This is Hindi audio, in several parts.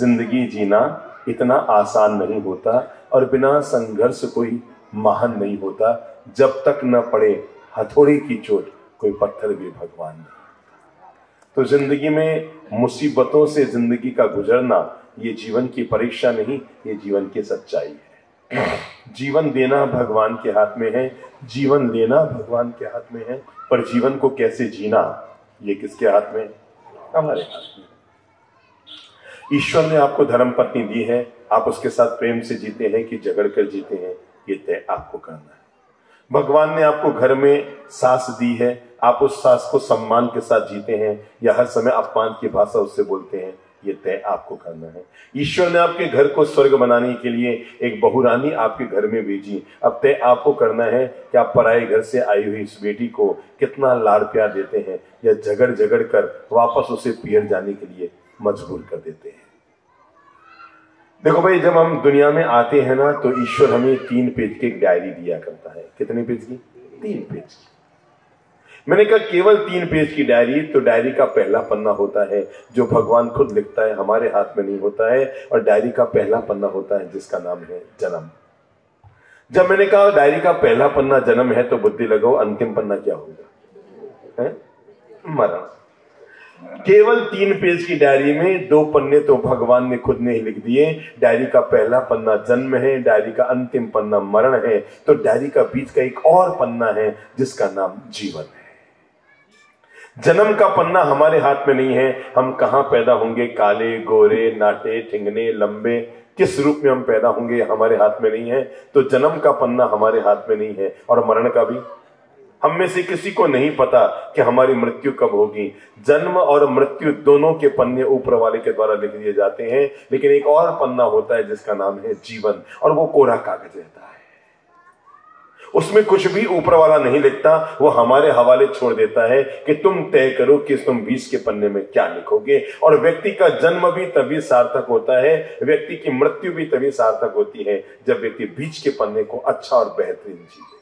जिंदगी जीना इतना आसान नहीं होता और बिना संघर्ष कोई महान नहीं होता। जब तक न पड़े हथौड़े की चोट कोई पत्थर भी भगवान नहीं। तो जिंदगी में मुसीबतों से जिंदगी का गुजरना ये जीवन की परीक्षा नहीं, ये जीवन की सच्चाई है। जीवन देना भगवान के हाथ में है, जीवन लेना भगवान के हाथ में है, पर जीवन को कैसे जीना ये किसके हाथ में? हमारे हाथ में। ईश्वर ने आपको धर्म पत्नी दी है, आप उसके साथ प्रेम से जीते हैं कि झगड़ कर जीते हैं, ये तय आपको करना है। भगवान ने आपको घर में सास दी है, आप उस सास को सम्मान के साथ जीते हैं या हर समय अपमान की भाषा उससे बोलते हैं, ये तय आपको करना है। ईश्वर ने आपके घर को स्वर्ग बनाने के लिए एक बहुरानी आपके घर में भेजी, अब तय आपको करना है कि आप पराये घर से आई हुई इस बेटी को कितना लाड़ प्यार देते हैं या झगड़ झगड़ कर वापस उसे पियर जाने के लिए मजबूर कर देते हैं। देखो भाई, जब हम दुनिया में आते हैं ना तो ईश्वर हमें 3 पेज की एक डायरी दिया करता है। कितने पेज की? 3 पेज की। मैंने कहा केवल 3 पेज की डायरी, तो डायरी का पहला पन्ना होता है जो भगवान खुद लिखता है, हमारे हाथ में नहीं होता है, और डायरी का पहला पन्ना होता है जिसका नाम है जन्म। जब मैंने कहा डायरी का पहला पन्ना जन्म है तो बुद्धि लगाओ अंतिम पन्ना क्या होगा? है मरण। केवल 3 पेज की डायरी में 2 पन्ने तो भगवान ने खुद ने ही लिख दिए। डायरी का पहला पन्ना जन्म है, डायरी का अंतिम पन्ना मरण है, तो डायरी का बीच का एक और पन्ना है जिसका नाम जीवन है। जन्म का पन्ना हमारे हाथ में नहीं है, हम कहां पैदा होंगे, काले गोरे नाटे ठिंगने लंबे, किस रूप में हम पैदा होंगे हमारे हाथ में नहीं है। तो जन्म का पन्ना हमारे हाथ में नहीं है, और मरण का भी। हम में से किसी को नहीं पता कि हमारी मृत्यु कब होगी। जन्म और मृत्यु दोनों के पन्ने ऊपर वाले के द्वारा लिख दिए जाते हैं, लेकिन एक और पन्ना होता है जिसका नाम है जीवन, और वो कोरा कागज रहता है। उसमें कुछ भी ऊपर वाला नहीं लिखता, वो हमारे हवाले छोड़ देता है कि तुम तय करो कि तुम 20 के पन्ने में क्या लिखोगे। और व्यक्ति का जन्म भी तभी सार्थक होता है, व्यक्ति की मृत्यु भी तभी सार्थक होती है जब व्यक्ति बीच के पन्ने को अच्छा और बेहतरीन जीवे।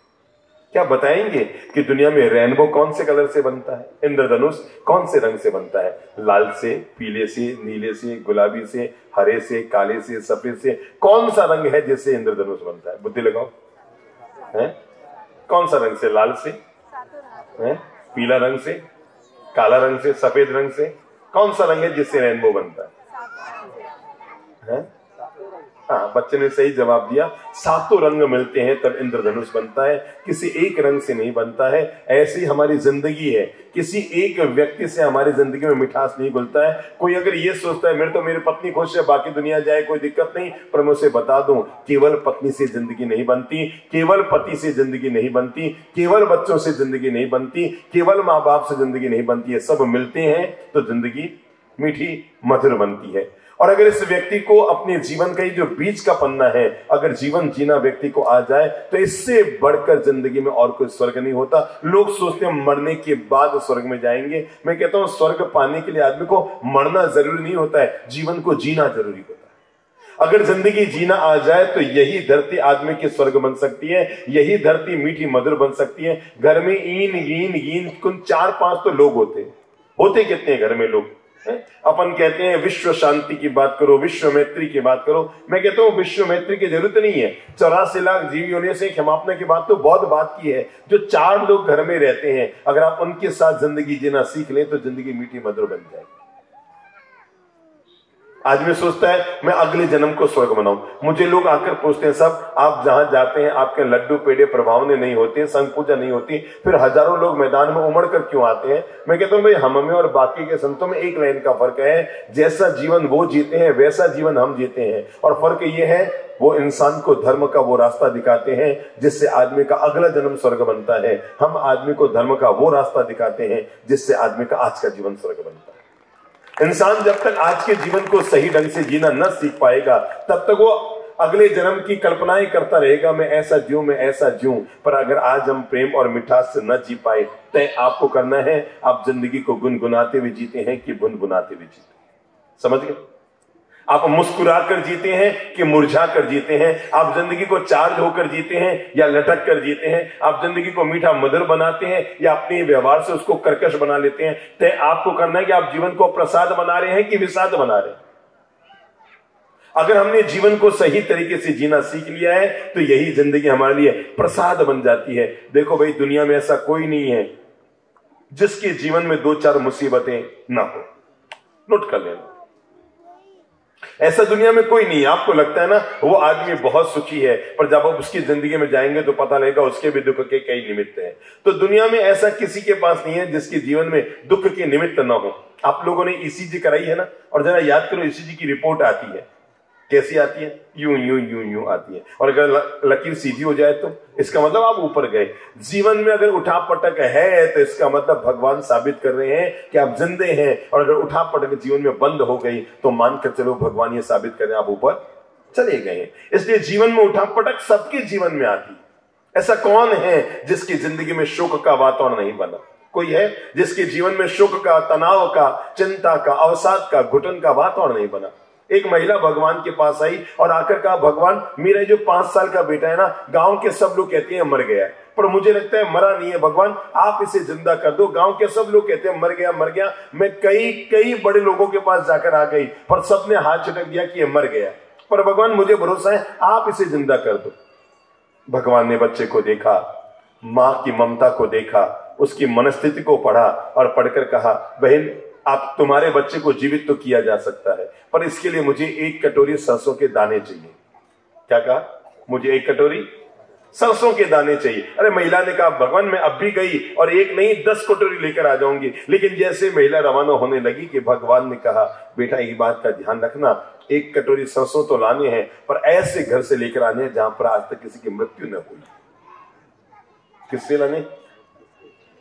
क्या बताएंगे कि दुनिया में रेनबो कौन से कलर से बनता है? इंद्रधनुष कौन से रंग से बनता है? लाल से, पीले से, नीले से, गुलाबी से, हरे से, काले से, सफेद से। कौन सा रंग है जिससे इंद्रधनुष बनता है? बुद्धि लगाओ। है कौन सा रंग से? लाल से, है पीला रंग से, काला रंग से, सफेद रंग से। कौन सा रंग है जिससे रेनबो बनता है? हाँ, बच्चे ने सही जवाब दिया। 7 रंग मिलते हैं तब इंद्रधनुष बनता है, किसी एक रंग से नहीं बनता है। ऐसी हमारी जिंदगी है, किसी एक व्यक्ति से हमारी जिंदगी में मिठास नहीं घुलता है। कोई अगर ये सोचता है मेरी पत्नी खुश है, बाकी दुनिया जाए कोई दिक्कत नहीं, पर मैं उसे बता दूं केवल पत्नी से जिंदगी नहीं बनती, केवल पति से जिंदगी नहीं बनती, केवल बच्चों से जिंदगी नहीं बनती, केवल माँ बाप से जिंदगी नहीं बनती है। सब मिलते हैं तो जिंदगी मीठी मधुर बनती है। और अगर इस व्यक्ति को अपने जीवन का ही जो बीच का पन्ना है, अगर जीवन जीना व्यक्ति को आ जाए, तो इससे बढ़कर जिंदगी में और कोई स्वर्ग नहीं होता। लोग सोचते हैं मरने के बाद स्वर्ग में जाएंगे। मैं कहता हूं स्वर्ग पाने के लिए आदमी को मरना जरूरी नहीं होता है, जीवन को जीना जरूरी होता है। अगर जिंदगी जीना आ जाए तो यही धरती आदमी की स्वर्ग बन सकती है, यही धरती मीठी मधुर बन सकती है। घर में ईन कुल 4-5 तो लोग होते कितने घर में लोग? अपन कहते हैं विश्व शांति की बात करो, विश्व मैत्री की बात करो। मैं कहता हूं विश्व मैत्री की जरूरत नहीं है। 84 लाख जीव होने से क्षमापना की बात तो बहुत बात की है। जो 4 लोग घर में रहते हैं, अगर आप उनके साथ जिंदगी जीना सीख लें तो जिंदगी मीठी मधुर बन जाएगी। आदमी सोचता है मैं अगले जन्म को स्वर्ग बनाऊं। मुझे लोग आकर पूछते हैं, सब आप जहां जाते हैं आपके लड्डू पेड़े प्रभावने नहीं होते, संग पूजा नहीं होती, फिर हजारों लोग मैदान में उमड़ कर क्यों आते हैं? मैं कहता हूं भाई, हम में और बाकी के संतों में एक लाइन का फर्क है। जैसा जीवन वो जीते हैं वैसा जीवन हम जीते हैं, और फर्क ये है वो इंसान को धर्म का वो रास्ता दिखाते हैं जिससे आदमी का अगला जन्म स्वर्ग बनता है। हम आदमी को धर्म का वो रास्ता दिखाते हैं जिससे आदमी का आज का जीवन स्वर्ग बनता है। इंसान जब तक आज के जीवन को सही ढंग से जीना न सीख पाएगा, तब तक वो अगले जन्म की कल्पनाएं करता रहेगा, मैं ऐसा जीऊं, मैं ऐसा जीऊं। पर अगर आज हम प्रेम और मिठास से न जी पाए, तय आपको करना है आप जिंदगी को गुनगुनाते हुए जीते हैं कि बुनबुनाते हुए जीते हैं। समझ गए? आप मुस्कुरा कर जीते हैं कि मुरझा कर जीते हैं? आप जिंदगी को चार्ज होकर जीते हैं या लटक कर जीते हैं? आप जिंदगी को मीठा मधुर बनाते हैं या अपने व्यवहार से उसको कर्कश बना लेते हैं? तय आपको करना है कि आप जीवन को प्रसाद बना रहे हैं कि विषाद बना रहे हैं। अगर हमने जीवन को सही तरीके से जीना सीख लिया है तो यही जिंदगी हमारे लिए प्रसाद बन जाती है। देखो भाई, दुनिया में ऐसा कोई नहीं है जिसके जीवन में 2-4 मुसीबतें ना हो। नोट कर लेना, ऐसा दुनिया में कोई नहीं है। आपको लगता है ना वो आदमी बहुत सुखी है, पर जब आप उसकी जिंदगी में जाएंगे तो पता लगेगा उसके भी दुख के कई निमित्त हैं। तो दुनिया में ऐसा किसी के पास नहीं है जिसके जीवन में दुख के निमित्त ना हो। आप लोगों ने ईसीजी कराई है ना, और जरा याद करो ईसीजी की रिपोर्ट आती है कैसी आती है? यूं यूं यूं यूं आती है। और अगर लकीर सीधी हो जाए तो इसका मतलब आप ऊपर गए। जीवन में अगर उठा पटक है तो इसका मतलब भगवान साबित कर रहे हैं कि आप जिंदे हैं। और अगर उठा पटक जीवन में बंद हो गई तो मानकर चलो भगवान ये साबित कर रहे हैं आप ऊपर चले गए हैं। इसलिए जीवन में उठा पटक सबके जीवन में आती है। ऐसा कौन है जिसकी जिंदगी में शोक का वातावरण नहीं बना? कोई है जिसके जीवन में शोक का, तनाव का, चिंता का, अवसाद का, घुटन का वातावरण नहीं बना? एक महिला भगवान के पास आई और आकर कहा, भगवान मेरा जो 5 साल का बेटा है ना, गांव के सब लोग कहते हैं मर गया है, पर मुझे लगता है मरा नहीं है। भगवान आप इसे जिंदा कर दो। गांव के सब लोग कहते हैं मर गया मर गया। मैं कई बड़े लोगों के पास जाकर आ गई, पर सबने हाथ झटक दिया कि ये मर गया, पर भगवान मुझे भरोसा है आप इसे जिंदा कर दो। भगवान ने बच्चे को देखा, मां की ममता को देखा, उसकी मनस्थिति को पढ़ा और पढ़कर कहा, बहन आप तुम्हारे बच्चे को जीवित तो किया जा सकता है, पर इसके लिए मुझे 1 कटोरी सरसों के दाने चाहिए। क्या कहा? मुझे 1 कटोरी सरसों के दाने चाहिए। अरे महिला ने कहा, भगवान मैं अब भी गई और 1 नहीं 10 कटोरी लेकर आ जाऊंगी। लेकिन जैसे महिला रवाना होने लगी कि भगवान ने कहा, बेटा एक बात का ध्यान रखना, 1 कटोरी सरसों तो लाने हैं, पर ऐसे घर से लेकर आने हैं जहां पर आज तक किसी की मृत्यु न हुई। किससे लाने?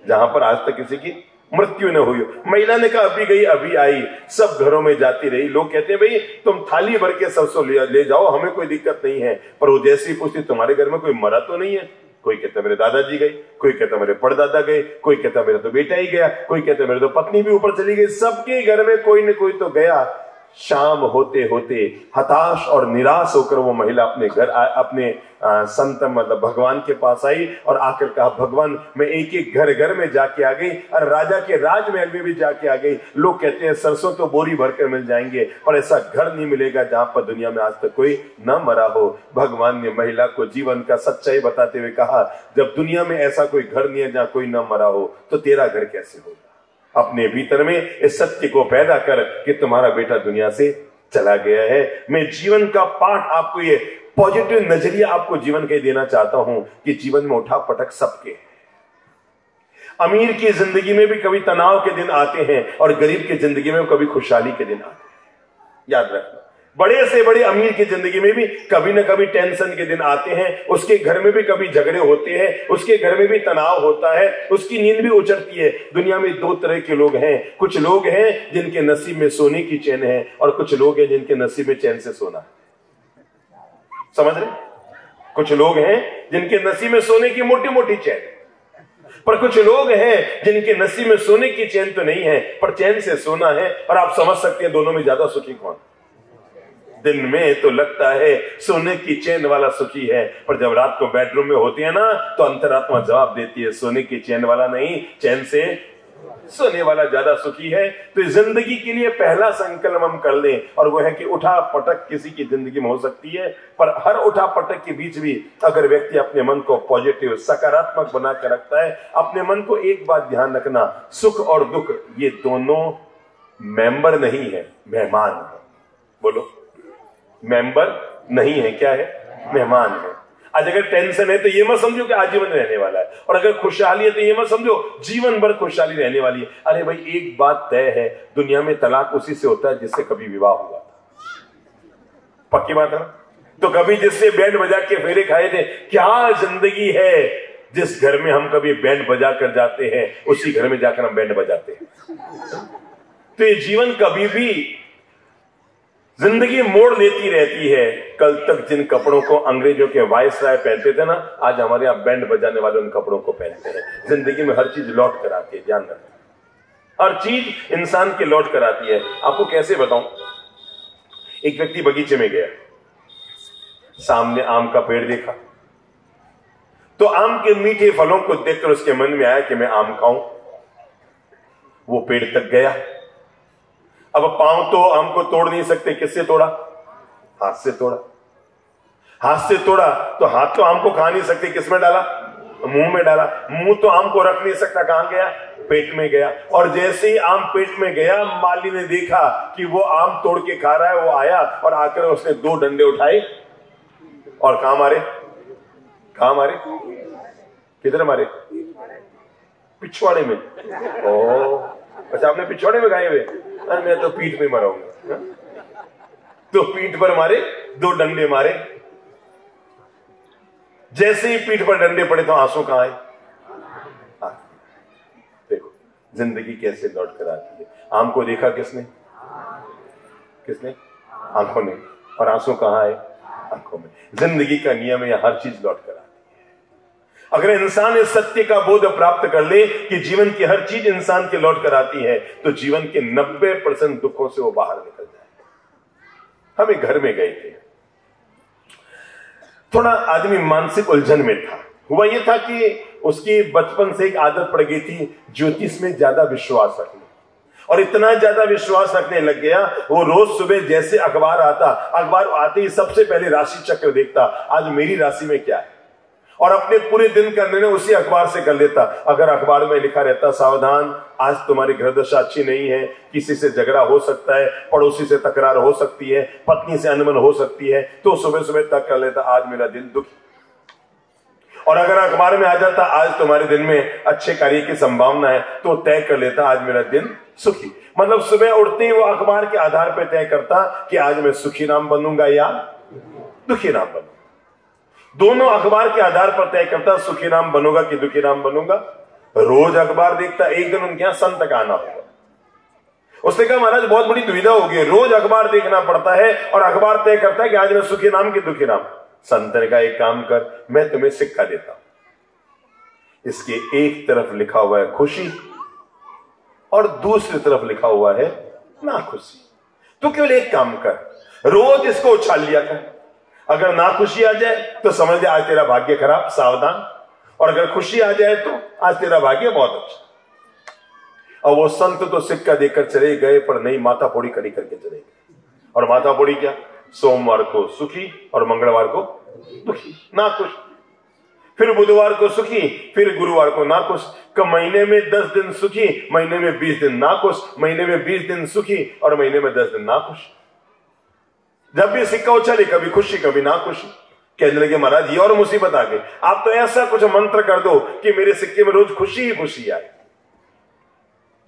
जहां पर आज तक किसी की मृत्यु न हुई। महिला ने कहा अभी गई अभी आई। सब घरों में जाती रही। लोग कहते हैं भाई तुम थाली भर के सरसों ले जाओ, हमें कोई दिक्कत नहीं है। पर वो जैसे ही पूछती तुम्हारे घर में कोई मरा तो नहीं है? कोई कहता मेरे दादाजी गए, कोई कहता मेरे परदादा गए, कोई कहता मेरा तो बेटा ही गया, कोई कहता मेरे तो पत्नी भी ऊपर चली गई। सबके घर में कोई न कोई तो गया। शाम होते होते हताश और निराश होकर वो महिला अपने घर अपने संत मतलब भगवान के पास आई और आकर कहा, भगवान मैं एक घर में जाके आ गई और राजा के राजमहल में भी जाके आ गई। लोग कहते हैं सरसों तो बोरी भरकर मिल जाएंगे, पर ऐसा घर नहीं मिलेगा जहां पर दुनिया में आज तक कोई न मरा हो। भगवान ने महिला को जीवन का सच्चाई बताते हुए कहा, जब दुनिया में ऐसा कोई घर नहीं है जहां कोई न मरा हो, तो तेरा घर कैसे होगा? अपने भीतर में इस सत्य को पैदा कर कि तुम्हारा बेटा दुनिया से चला गया है। मैं जीवन का पाठ आपको, ये पॉजिटिव नजरिया आपको जीवन के देना चाहता हूं कि जीवन में उठा पटक सबके। अमीर की जिंदगी में भी कभी तनाव के दिन आते हैं और गरीब की जिंदगी में कभी खुशहाली के दिन आते हैं। याद रखना, बड़े से बड़े अमीर की जिंदगी में भी कभी ना कभी टेंशन के दिन आते हैं। उसके घर में भी कभी झगड़े होते हैं, उसके घर में भी तनाव होता है, उसकी नींद भी उचड़ती है। दुनिया में 2 तरह के लोग हैं। कुछ लोग हैं जिनके नसीब में सोने की चैन है और कुछ लोग हैं जिनके नसीब में चैन से सोना है। समझ रहे? कुछ लोग हैं जिनके नसीब में सोने की मोटी मोटी चैन, पर कुछ लोग हैं जिनके नसीब में सोने की चैन तो नहीं है पर चैन से सोना है। और आप समझ सकते हैं दोनों में ज्यादा सुखी कौन? दिन में तो लगता है सोने की चैन वाला सुखी है, पर जब रात को बेडरूम में होती है ना तो अंतरात्मा जवाब देती है सोने की चैन वाला नहीं, चैन से सोने वाला ज्यादा सुखी है। तो जिंदगी के लिए पहला संकल्प हम कर लें और वो है कि उठा पटक किसी की जिंदगी में हो सकती है, पर हर उठा पटक के बीच भी अगर व्यक्ति अपने मन को पॉजिटिव सकारात्मक बनाकर रखता है, अपने मन को एक बात ध्यान रखना, सुख और दुख ये दोनों मेंबर नहीं है, मेहमान है। बोलो, मेंबर नहीं है, क्या है? मेहमान है। आज अगर टेंशन है तो ये मत समझो कि आजीवन रहने वाला है, और अगर खुशहाली है तो ये मत समझो जीवन भर खुशहाली रहने वाली है। अरे भाई एक बात तय है, दुनिया में तलाक उसी से होता है जिससे कभी विवाह हुआ था। पक्की बात है। तो कभी जिससे बैंड बजा के फेरे खाए थे। क्या जिंदगी है जिस घर में हम कभी बैंड बजा कर जाते हैं उसी घर में जाकर हम बैंड बजाते हैं। तो ये जीवन कभी भी जिंदगी मोड़ लेती रहती है। कल तक जिन कपड़ों को अंग्रेजों के वायसराय पहनते थे ना, आज हमारे यहाँ बैंड बजाने वाले उन कपड़ों को पहनते हैं। जिंदगी में हर चीज लौट कर आती है, ध्यान रखना, हर चीज इंसान के लौट कर आती है। आपको कैसे बताऊं? एक व्यक्ति बगीचे में गया, सामने आम का पेड़ देखा, तो आम के मीठे फलों को देखकर उसके मन में आया कि मैं आम खाऊं। वो पेड़ तक गया। अब पांव तो आम को तोड़ नहीं सकते, किससे तोड़ा? हाथ से तोड़ा। हाथ से तोड़ा तो हाथ तो आम को खा नहीं सकते, किसमें डाला? मुंह में डाला। मुंह तो आम को रख नहीं सकता, कहां गया? पेट में गया। और जैसे ही आम पेट में गया, माली ने देखा कि वो आम तोड़ के खा रहा है। वो आया और आकर उसने 2 डंडे उठाए और कहां मारे? कहां मारे? किधर मारे? पिछवाड़े में। ओ अच्छा, आपने पिछवाड़े में खाए हुए? मैं तो पीठ में मरा हूं। तो पीठ पर मारे, 2 डंडे मारे। जैसे ही पीठ पर डंडे पड़े तो आंसू कहां आए? देखो जिंदगी कैसे लौट कर आती है। आम को देखा किसने? किसने? आंखों ने। और आंसू कहां आए? आंखों में। जिंदगी का नियम है, हर चीज लौट कर आती है। अगर इंसान इस सत्य का बोध प्राप्त कर ले कि जीवन की हर चीज इंसान के लौट कर आती है, तो जीवन के 90% दुखों से वो बाहर निकल जाए। हम एक घर में गए थे, थोड़ा आदमी मानसिक उलझन में था। हुआ यह था कि उसकी बचपन से एक आदत पड़ गई थी ज्योतिष में ज्यादा विश्वास रखने, और इतना ज्यादा विश्वास रखने लग गया, वो रोज सुबह जैसे अखबार आता, अखबार आते ही सबसे पहले राशि चक्र देखता, आज मेरी राशि में क्या है, और अपने पूरे दिन का निर्णय उसी अखबार से कर लेता। अगर अखबार में लिखा रहता सावधान, आज तुम्हारी ग्रह दशा अच्छी नहीं है, किसी से झगड़ा हो सकता है, पड़ोसी से तकरार हो सकती है, पत्नी से अनबन हो सकती है, तो सुबह सुबह तक कर लेता आज मेरा दिन दुखी। और अगर अखबार में आ जाता आज तुम्हारे दिन में अच्छे कार्य की संभावना है, तो तय कर लेता आज मेरा दिन सुखी। मतलब सुबह उठते ही वो अखबार के आधार पर तय करता कि आज मैं सुखी नाम बनूंगा या दुखी नाम बनूंगा। दोनों अखबार के आधार पर तय करता सुखी नाम बनूंगा कि दुखी नाम बनूंगा। रोज अखबार देखता। एक दिन उनके यहां संत का आना होगा। उसने कहा महाराज बहुत बड़ी दुविधा होगी, रोज अखबार देखना पड़ता है और अखबार तय करता है कि आज मैं सुखी नाम कि दुखी नाम। संत ने कहा एक काम कर, मैं तुम्हें सिक्का देता हूं, इसके एक तरफ लिखा हुआ है खुशी और दूसरी तरफ लिखा हुआ है नाखुशी। तू केवल एक काम कर, रोज इसको उछाल लिया कर। अगर नाखुशी आ जाए तो समझ ले आज तेरा भाग्य खराब, सावधान। और अगर खुशी आ जाए तो आज तेरा भाग्य बहुत अच्छा। और वो संत तो सिक्का देकर चले गए, पर नहीं माथा फोड़ी खड़ी करके चले गए। और माथा फोड़ी क्या? सोमवार को सुखी और मंगलवार को दुखी, नाखुश। फिर बुधवार को सुखी, फिर गुरुवार को नाखुश। महीने में 10 दिन सुखी, महीने में 20 दिन नाखुश, महीने में 20 दिन सुखी और महीने में 10 दिन नाखुश। जब भी सिक्का उछले कभी खुशी कभी नाखुशी। कहने लगे महाराज ये और मुसीबत आ गई, आप तो ऐसा कुछ मंत्र कर दो कि मेरे सिक्के में रोज खुशी ही खुशी आए।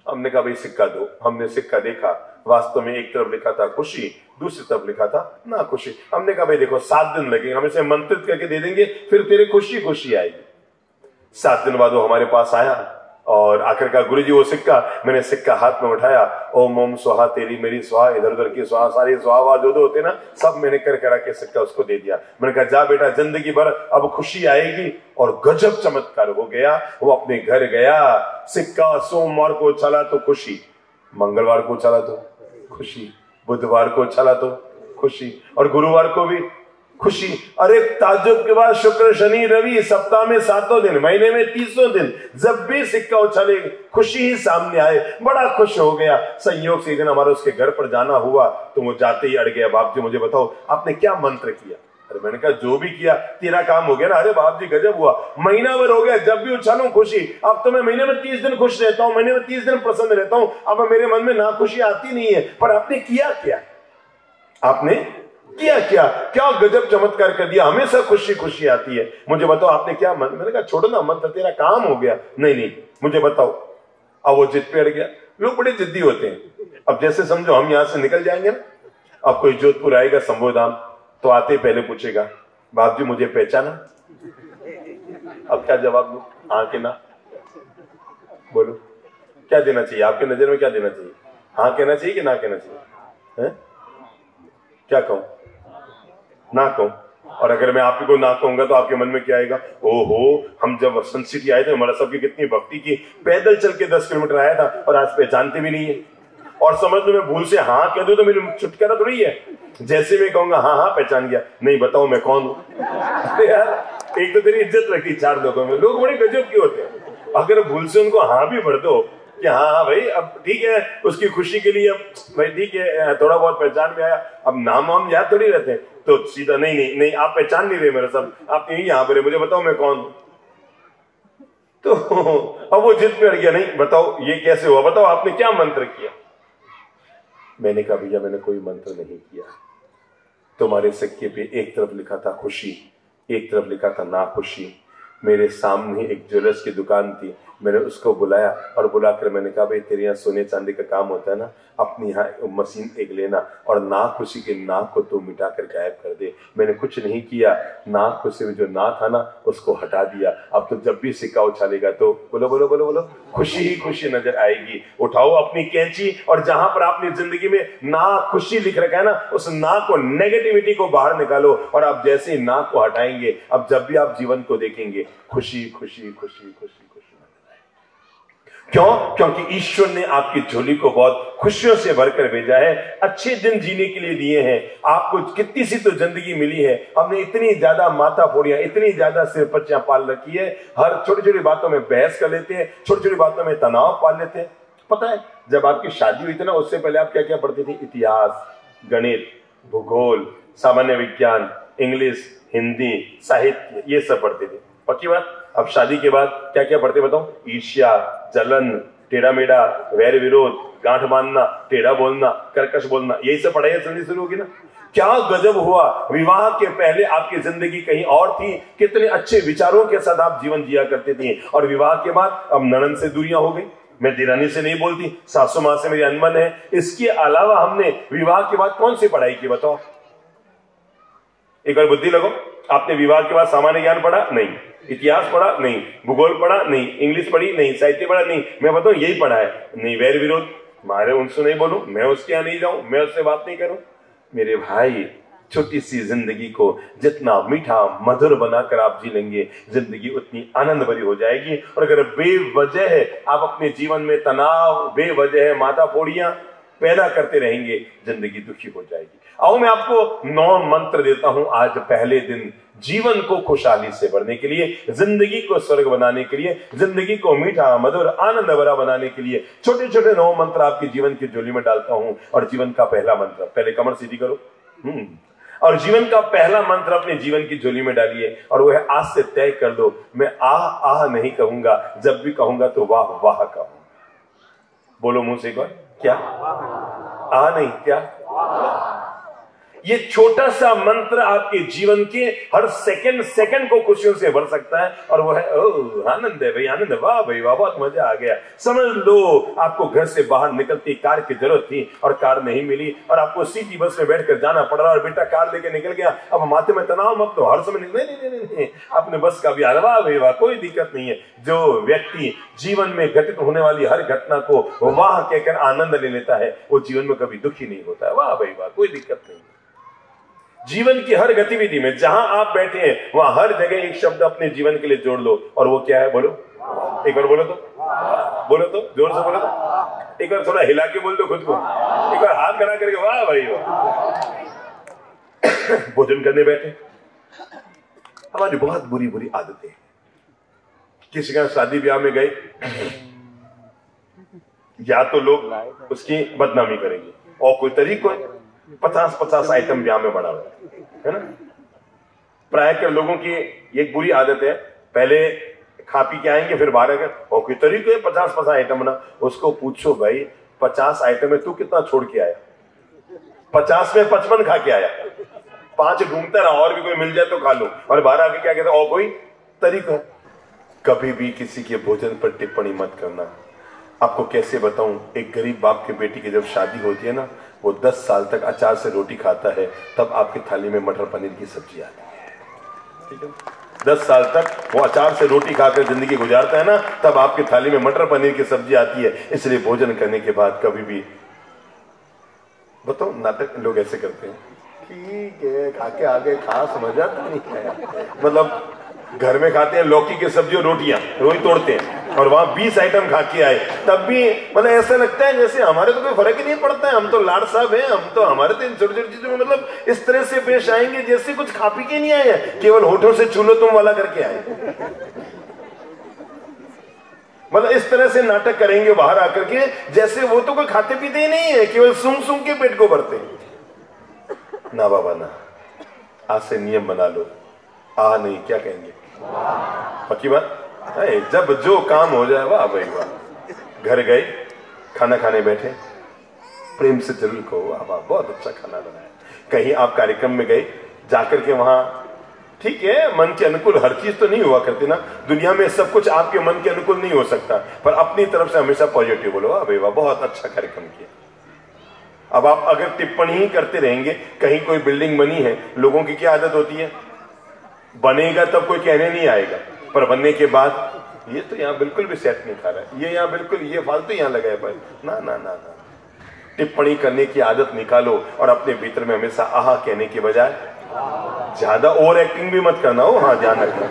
हमने कहा भाई सिक्का दो। हमने सिक्का देखा, वास्तव में एक तरफ लिखा था खुशी, दूसरी तरफ लिखा था नाखुशी। हमने कहा भाई देखो 7 दिन लगेंगे, हम इसे मंत्रित करके दे देंगे, फिर तेरे खुशी खुशी आएगी। 7 दिन बाद वो हमारे पास आया और आखिरकार गुरुजी वो सिक्का, मैंने सिक्का हाथ में उठाया, ओम ओम स्वाहा तेरी मेरी स्वाहा, इधर उधर की स्वाहा, सारी स्वाहा जो जो होते ना सब मैंने कर करा के सिक्का उसको दे दिया। मैंने कहा जा बेटा जिंदगी भर अब खुशी आएगी। और गजब चमत्कार हो गया। वो अपने घर गया, सिक्का सोमवार को उछाला तो खुशी, मंगलवार को उछाला तो खुशी, बुधवार को उछाला तो खुशी और गुरुवार को भी खुशी। अरे ताज्जुब के बाद शुक्र शनि रवि, सप्ताह में 7 दिन, महीने में 30 दिन, जब भी सिक्का उछाले खुशी ही सामने आए। बड़ा खुश हो गया। संयोग से एक दिन हमारा उसके घर पर जाना हुआ, तो वो जाते ही अड़ गया, बाप जी मुझे बताओ आपने क्या मंत्र किया? अरे मैंने कहा जो भी किया तेरा काम हो गया ना। अरे बाप जी गजब हुआ, महीना भर हो गया जब भी उछालूं खुशी। अब तो मैं महीने में 30 दिन खुश रहता हूं, महीने में 30 दिन प्रसन्न रहता हूं। अब मेरे मन में ना खुशी आती नहीं है। पर आपने किया क्या? आपने किया क्या? क्या गजब चमत्कार कर दिया, हमेशा खुशी खुशी आती है। मुझे बताओ आपने क्या मंत्र? मैंने कहा छोड़ो ना मंत्र, तेरा काम हो गया। नहीं नहीं मुझे बताओ। अब वो जिद पे अड़ गया। लोग बड़े जिद्दी होते हैं। अब जैसे समझो हम यहां से निकल जाएंगे ना, अब कोई जोधपुर आएगा संबोधान, तो आते पहले पूछेगा बाप जी मुझे पहचाना? अब क्या जवाब दो? हाँ के ना? बोलो क्या देना चाहिए? आपके नजर में क्या देना चाहिए? हाँ कहना चाहिए कि ना कहना चाहिए? है? क्या कहूं? ना कहूं। और अगर मैं आपको ना कहूंगा तो आपके मन में क्या आएगा? ओहो हम जब सन सिटी आए थे हमारा सबकी कितनी भक्ति की, पैदल चल के 10 किलोमीटर आया था और आज पहचानते भी नहीं है। और समझ लो मैं भूल से हाँ कह दूं तो मेरी छुटकारा थोड़ी है। जैसे मैं कहूंगा हाँ हाँ पहचान गया, नहीं बताओ मैं कौन हूं। यार एक तो तेरी इज्जत रखी 4 लोगों में। लोग बड़े गजब के होते हैं। अगर भूल से उनको हाँ भी भर दो कि हाँ हाँ भाई अब ठीक है, उसकी खुशी के लिए अब भाई ठीक है थोड़ा बहुत पहचान में आया, अब नाम वाम याद थोड़ी रहते हैं, तो सीधा नहीं नहीं नहीं आप पहचान नहीं रहे मेरा सब, आप यही यहाँ पर मुझे बताओ मैं कौन हूं। तो अब वो जिद पे अड़ गया, नहीं बताओ ये कैसे हुआ, बताओ आपने क्या मंत्र किया। मैंने कहा भैया मैंने कोई मंत्र नहीं किया, तुम्हारे सिक्के पे एक तरफ लिखा था खुशी, एक तरफ लिखा था ना खुशी। मेरे सामने एक ज्वेलर्स की दुकान थी, मैंने उसको बुलाया और बुलाकर मैंने कहा भाई तेरे यहाँ सोने चांदी का काम होता है ना, अपनी यहाँ मशीन एक लेना और ना खुशी के ना को तो मिटा कर गायब कर दे। मैंने कुछ नहीं किया, ना खुशी में जो ना था ना उसको हटा दिया। अब तो जब भी सिक्का उछालेगा तो बोलो बोलो बोलो बोलो खुशी ही खुशी नजर आएगी। उठाओ अपनी कैंची और जहां पर आपने जिंदगी में ना खुशी लिख रखा है ना, उस ना को, नेगेटिविटी को बाहर निकालो और आप जैसे ही ना को हटाएंगे, अब जब भी आप जीवन को देखेंगे खुशी खुशी खुशी खुशी खुशी। क्यों? क्योंकि ईश्वर ने आपकी झोली को बहुत खुशियों से भरकर भेजा है, अच्छे दिन जीने के लिए दिए हैं। आपको कितनी सी तो जिंदगी मिली है, हमने इतनी ज्यादा माथा फोड़ियां, इतनी ज्यादा सिरपच्चियां पाल रखी है, हर छोटी छोटी बातों में बहस कर लेते हैं, छोटी छोटी बातों में तनाव पाल लेते हैं। पता है जब आपकी शादी हुई थी ना, उससे पहले आप क्या क्या पढ़ती थी? इतिहास, गणित, भूगोल, सामान्य विज्ञान, इंग्लिश, हिंदी, साहित्य, ये सब पढ़ते थे। पक्की बात? अब शादी के बाद क्या क्या पढ़ते बताओ? ईर्ष्या, जलन, टेढ़ा मेढ़ा, वैर विरोध, गांठ बांधना, टेढ़ा बोलना, कर्कश बोलना, यही सब पढ़ाई जल्दी शुरू होगी ना। क्या गजब हुआ, विवाह के पहले आपकी जिंदगी कहीं और थी, कितने अच्छे विचारों के साथ आप जीवन जिया करते थे, और विवाह के बाद अब ननद से दूरियां हो गई, मैं दिरानी से नहीं बोलती, सासू मां से मेरी अनबन है। इसके अलावा हमने विवाह के बाद कौन सी पढ़ाई की बताओ? एक बार बुद्धि लगो, आपने विवाह के बाद सामान्य ज्ञान पढ़ा? नहीं। इतिहास पढ़ा? नहीं। भूगोल पढ़ा? नहीं। इंग्लिश पढ़ी? नहीं। साहित्य पढ़ा? नहीं। मैं बताऊं यही पढ़ा है। नहीं। वैर विरोध, मारे उनसे नहीं बोलूं, मैं उसके यहाँ नहीं जाऊं, मैं उससे बात नहीं करूं। मेरे भाई, छोटी सी जिंदगी को जितना मीठा मधुर बनाकर आप जी लेंगे, जिंदगी उतनी आनंद भरी हो जाएगी। और अगर बेवजह आप अपने जीवन में तनाव, बेवजह माथा फोड़ियां पैदा करते रहेंगे, जिंदगी दुखी हो जाएगी। आओ मैं आपको 9 मंत्र देता हूं आज पहले दिन, जीवन को खुशहाली से भरने के लिए, जिंदगी को स्वर्ग बनाने के लिए, जिंदगी को मीठा मधुर आनंद भरा बनाने के लिए छोटे छोटे 9 मंत्र आपके जीवन की झोली में डालता हूं। और जीवन का पहला मंत्र, पहले कमर सीधी करो, और जीवन का पहला मंत्र अपने जीवन की झोली में डालिए, और वह आज से तय कर दो, मैं आह नहीं कहूंगा, जब भी कहूंगा तो वाह वाह कहूंगा। बोलो मुंह से एक बार, क्या? नहीं, क्या? ये छोटा सा मंत्र आपके जीवन के हर सेकंड को खुशियों से भर सकता है। और वो है आनंद है भाई, आनंद, वाह भाई वाह, बहुत मजा आ गया। समझ लो आपको घर से बाहर निकलती कार की जरूरत थी और कार नहीं मिली, और आपको सिटी बस में बैठकर जाना पड़ रहा, और बेटा कार लेके निकल गया। अब माथे में तनाव मत लो, हर समय नहीं, अपने बस का भी आ रहा, वाह भाई वाह, कोई दिक्कत नहीं है। जो व्यक्ति जीवन में घटित होने वाली हर घटना को वाह कहकर आनंद ले लेता है, वो जीवन में कभी दुखी नहीं होता है। वाह भाई वाह, कोई दिक्कत नहीं। जीवन की हर गतिविधि में जहां आप बैठे हैं, वहां हर जगह एक शब्द अपने जीवन के लिए जोड़ लो, और वो क्या है? बोलो एक बार, बोलो तो, बोलो तो, जोर से बोलो तो, एक बार थोड़ा हिला के बोल दो खुद को, एक बार हाथ खड़ा करके, वाह भाई वाह। भोजन करने बैठे, हमारी बहुत बुरी बुरी आदतें, किसी का शादी ब्याह में गए, या तो लोग उसकी बदनामी करेंगे, और कोई तरीका 50 आइटम ब्याह में बना हुआ है ना। प्राय के लोगों की एक बुरी आदत है, पहले खा पी के आएंगे, फिर बाहर आकर, और कोई तरीके 50 आइटम बना। उसको पूछो भाई 50 आइटम में तू कितना छोड़ के आया? 50 में 55 खा के आया, 5 ढूंढता रहा, और भी कोई मिल जाए तो खा लो, और बाहर आके क्या कहता, और कोई तरीका। कभी भी किसी के भोजन पर टिप्पणी मत करना। आपको कैसे बताऊं, एक गरीब बाप की बेटी की जब शादी होती है ना, वो 10 साल तक अचार से रोटी खाता है, तब आपकी थाली में मटर पनीर की सब्जी आती है, ठीक है? 10 साल तक वो अचार से रोटी खाकर जिंदगी गुजारता है ना, तब आपकी थाली में मटर पनीर की सब्जी आती है। इसलिए भोजन करने के बाद कभी भी, बताओ नाटक लोग ऐसे करते हैं, ठीक है खा के आगे, खास मजा तो नहीं है। मतलब घर में खाते हैं लौकी की सब्जी और रोटियां, रोई तोड़ते हैं, और वहां 20 आइटम खा के आए, तब भी मतलब ऐसा लगता है जैसे हमारे तो कोई फर्क ही नहीं पड़ता है, हम तो लाड साहब हैं, हम तो हमारे तो इन छोटी छोटी चीजों में मतलब इस तरह से पेश आएंगे जैसे कुछ खा पी के नहीं आए हैं, केवल होठों से चूलो तुम वाला करके आए। मतलब इस तरह से नाटक करेंगे बाहर आकर के, जैसे वो तो कोई खाते पीते ही नहीं है, केवल सूंघ सूंघ के पेट को भरते हैं। ना बाबा ना, आज से नियम बना लो, नहीं क्या कहेंगे, पक्की बात। जब जो काम हो जाए, वाह भाई वाह। घर गए, खाना खाने बैठे, प्रेम से जरूर कहो वाह वाह बहुत अच्छा खाना बनाया। कहीं आप कार्यक्रम में गए, जाकर के वहां, ठीक है मन के अनुकूल हर चीज तो नहीं हुआ करती ना, दुनिया में सब कुछ आपके मन के अनुकूल नहीं हो सकता, पर अपनी तरफ से हमेशा पॉजिटिव बोलो, वाह भाई वाह बहुत अच्छा कार्यक्रम किया। अब आप अगर टिप्पणी ही करते रहेंगे, कहीं कोई बिल्डिंग बनी है, लोगों की क्या आदत होती है, बनेगा तब कोई कहने नहीं आएगा, पर बनने के बाद ये तो यहाँ बिल्कुल भी सेट नहीं खा रहा है, ये यहाँ बिल्कुल, ये फालतू यहाँ लगा है, पर ना ना ना ना, टिप्पणी करने की आदत निकालो और अपने भीतर में हमेशा आहा कहने के बजाय ज्यादा ओवर एक्टिंग भी मत करना हो, हाँ ध्यान रखना,